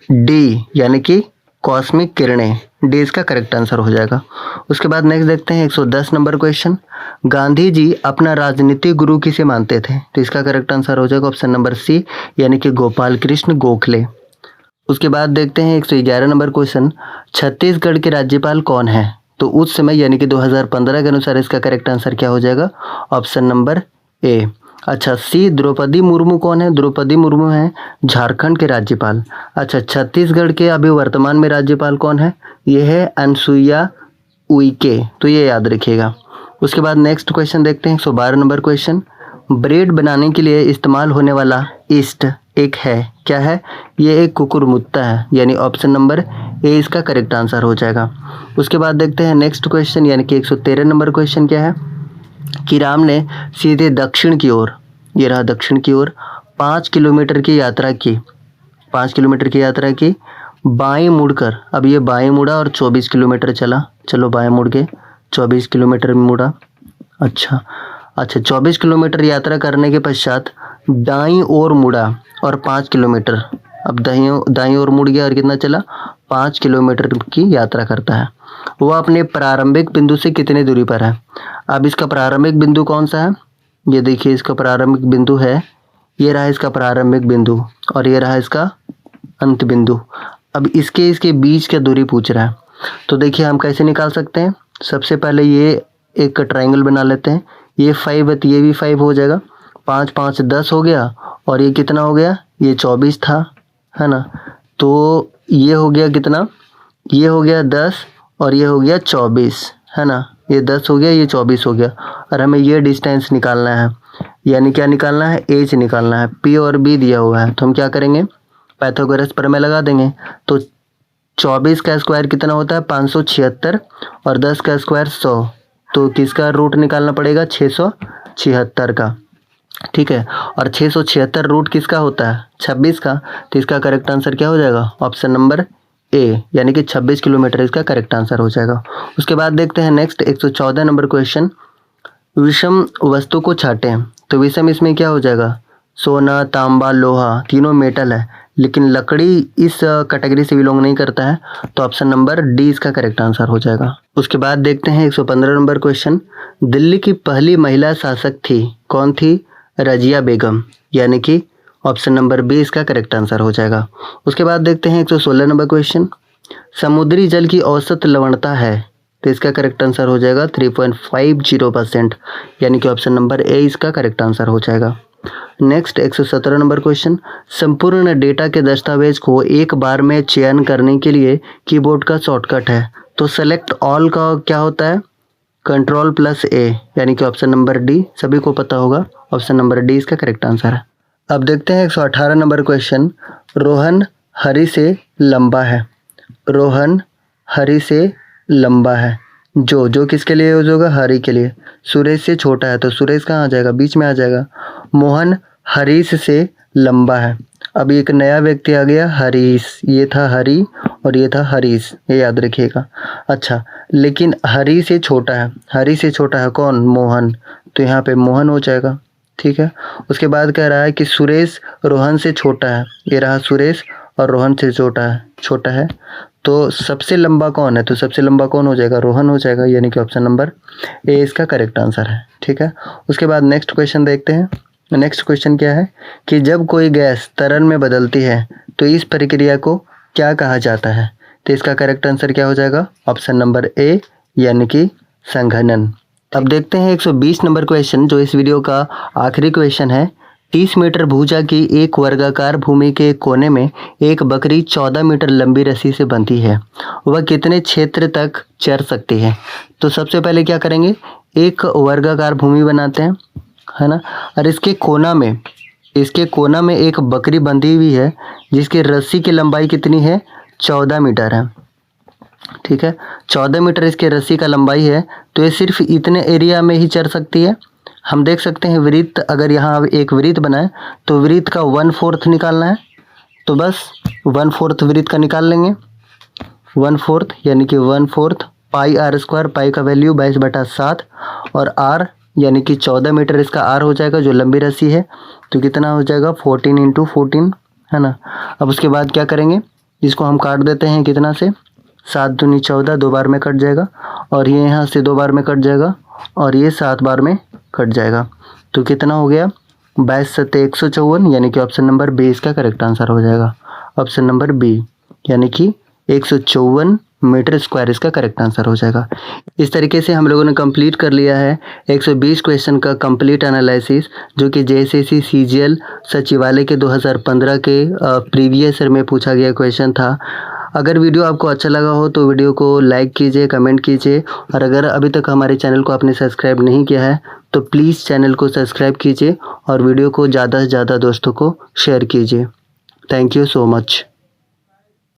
डी यानी कि कॉस्मिक किरणें, डी इसका करेक्ट आंसर हो जाएगा। उसके बाद नेक्स्ट देखते हैं 110 नंबर क्वेश्चन, गांधी जी अपना राजनीतिक गुरु किसे मानते थे। तो इसका करेक्ट आंसर हो जाएगा ऑप्शन नंबर सी यानी कि गोपाल कृष्ण गोखले। उसके बाद देखते हैं 111 नंबर क्वेश्चन, छत्तीसगढ़ के राज्यपाल कौन है। तो उस समय यानी कि 2015 के अनुसार इसका करेक्ट आंसर क्या हो जाएगा, ऑप्शन नंबर ए। अच्छा सी द्रौपदी मुर्मू कौन है, द्रौपदी मुर्मू है झारखंड के राज्यपाल। अच्छा छत्तीसगढ़ के अभी वर्तमान में राज्यपाल कौन है, ये है अनसुईया उइके, तो ये याद रखिएगा। उसके बाद नेक्स्ट क्वेश्चन देखते हैं 112 नंबर क्वेश्चन, ब्रेड बनाने के लिए इस्तेमाल होने वाला ईस्ट एक है, क्या है, ये एक कुकुरमुत्ता है, यानी ऑप्शन नंबर ए इसका करेक्ट आंसर हो जाएगा। उसके बाद देखते हैं नेक्स्ट क्वेश्चन यानी कि 113 नंबर क्वेश्चन क्या है कि राम ने सीधे दक्षिण की ओर, ये रहा दक्षिण की ओर, 5 किलोमीटर की यात्रा की, 5 किलोमीटर की यात्रा की, बाएं मुड़कर, अब ये बाएं मुड़ा और 24 किलोमीटर चला, चलो बाएं मुड़ के 24 किलोमीटर मुड़ा। अच्छा 24 किलोमीटर यात्रा करने के पश्चात दाईं ओर मुड़ा और 5 किलोमीटर, अब दाईं ओर मुड़ गया और कितना चला, 5 किलोमीटर की यात्रा करता है। वह अपने प्रारंभिक बिंदु से कितने दूरी पर है। अब इसका प्रारंभिक बिंदु कौन सा है, ये देखिए इसका प्रारंभिक बिंदु है, ये रहा इसका प्रारंभिक बिंदु और ये रहा इसका अंत बिंदु। अब इसके बीच का दूरी पूछ रहा है, तो देखिए हम कैसे निकाल सकते हैं। सबसे पहले ये एक ट्रायंगल बना लेते हैं, ये 5 है तो ये भी 5 हो जाएगा, 5 5 10 हो गया और ये कितना हो गया, ये 24 था, है ना। तो ये हो गया कितना, ये हो गया 10 और ये हो गया 24, है ना, ये 10 हो गया, ये 24 हो गया और हमें ये डिस्टेंस निकालना है, यानी क्या निकालना है, एच निकालना है। पी और बी दिया हुआ है तो हम क्या करेंगे, पाइथागोरस प्रमेय लगा देंगे। तो 24 का स्क्वायर कितना होता है 576 और 10 का स्क्वायर 100, तो किसका रूट निकालना पड़ेगा 676 का, ठीक है। और 676 रूट किसका होता है 26 का, तो इसका करेक्ट आंसर क्या हो जाएगा, ऑप्शन नंबर ए यानी कि 26 किलोमीटर इसका करेक्ट आंसर हो जाएगा। उसके बाद देखते हैं नेक्स्ट 114 नंबर क्वेश्चन, विषम वस्तु को छाटें। तो विषम इसमें क्या हो जाएगा, सोना, तांबा, लोहा, तीनों मेटल है, लेकिन लकड़ी इस कैटेगरी से बिलोंग नहीं करता है, तो ऑप्शन नंबर डी इसका करेक्ट आंसर हो जाएगा। उसके बाद देखते हैं 115 नंबर क्वेश्चन। दिल्ली की पहली महिला शासक थी, कौन थी? रजिया बेगम, यानी कि ऑप्शन नंबर बी इसका करेक्ट आंसर हो जाएगा। उसके बाद देखते हैं 116 नंबर क्वेश्चन। समुद्री जल की औसत लवणता है, तो इसका करेक्ट आंसर हो जाएगा 3.50%, यानी कि ऑप्शन नंबर ए इसका करेक्ट आंसर हो जाएगा। Next 117 number question. संपूर्ण डेटा के दस्तावेज को एक बार में चयन करने के लिए कीबोर्ड का शॉर्टकट है, तो सेलेक्ट ऑल का क्या होता है? Ctrl+A, यानी कि ऑप्शन नंबर डी सभी को पता होगा, ऑप्शन नंबर डी इसका करेक्ट आंसर है। अब देखते हैं 118 नंबर क्वेश्चन। रोहन हरी से लंबा है, रोहन हरी से लंबा है, जो किसके लिए यूज होगा? हरी के लिए। सुरेश से छोटा है, तो सुरेश कहाँ आ जाएगा? बीच में आ जाएगा। मोहन हरीश से लंबा है, अब एक नया व्यक्ति आ गया हरीश, ये था हरी और ये था हरीश, ये याद रखिएगा। अच्छा, लेकिन हरी से छोटा है, हरी से छोटा है कौन? मोहन, तो यहाँ पे मोहन हो जाएगा, ठीक है। उसके बाद कह रहा है कि सुरेश रोहन से छोटा है, ये रहा सुरेश और रोहन से छोटा है, तो सबसे लंबा कौन है? तो सबसे लंबा कौन हो जाएगा? रोहन हो जाएगा, यानी कि ऑप्शन नंबर ए इसका करेक्ट आंसर है, ठीक है। उसके बाद नेक्स्ट क्वेश्चन देखते हैं। नेक्स्ट क्वेश्चन क्या है कि जब कोई गैस तरल में बदलती है तो इस प्रक्रिया को क्या कहा जाता है? तो इसका करेक्ट आंसर क्या हो जाएगा? ऑप्शन नंबर ए, यानी कि संघनन। अब देखते हैं 120 नंबर क्वेश्चन, जो इस वीडियो का आखिरी क्वेश्चन है। 30 मीटर भुजा की एक वर्गाकार भूमि के कोने में एक बकरी 14 मीटर लंबी रस्सी से बंधी है, वह कितने क्षेत्र तक चर सकती है? तो सबसे पहले क्या करेंगे, एक वर्गाकार भूमि बनाते हैं, है ना, और इसके कोना में एक बकरी बंधी हुई है जिसकी रस्सी की लंबाई कितनी है? 14 मीटर है, ठीक है। 14 मीटर इसके रस्सी का लंबाई है, तो ये सिर्फ इतने एरिया में ही चर सकती है। हम देख सकते हैं वृत्त, अगर यहाँ एक वृत्त बनाए तो वृत्त का 1/4 निकालना है, तो बस 1/4 वृत्त का निकाल लेंगे। 1/4 यानी कि 1/4 पाई r स्क्वायर, पाई का वैल्यू 22/7 और r यानी कि 14 मीटर इसका r हो जाएगा जो लंबी रस्सी है, तो कितना हो जाएगा? 14 × 14, है ना। अब उसके बाद क्या करेंगे, इसको हम काट देते हैं कितना से? 7 दूनी 14, 2 बार में कट जाएगा, और ये यहाँ से 2 बार में कट जाएगा, और ये 7 बार में कट जाएगा, तो कितना हो गया? 22×7 154, यानी कि ऑप्शन नंबर बी इसका करेक्ट आंसर हो जाएगा। ऑप्शन नंबर बी, यानी कि 154 मीटर स्क्वायर इसका करेक्ट आंसर हो जाएगा। इस तरीके से हम लोगों ने कंप्लीट कर लिया है 120 क्वेश्चन का कंप्लीट एनालिसिस, जो कि जेएसएससी सीजीएल सचिवालय के 2015 के प्रीवियस ईयर में पूछा गया क्वेश्चन था। अगर वीडियो आपको अच्छा लगा हो तो वीडियो को लाइक कीजिए, कमेंट कीजिए, और अगर अभी तक हमारे चैनल को आपने सब्सक्राइब नहीं किया है तो प्लीज़ चैनल को सब्सक्राइब कीजिए और वीडियो को ज़्यादा से ज़्यादा दोस्तों को शेयर कीजिए। Thank you so much.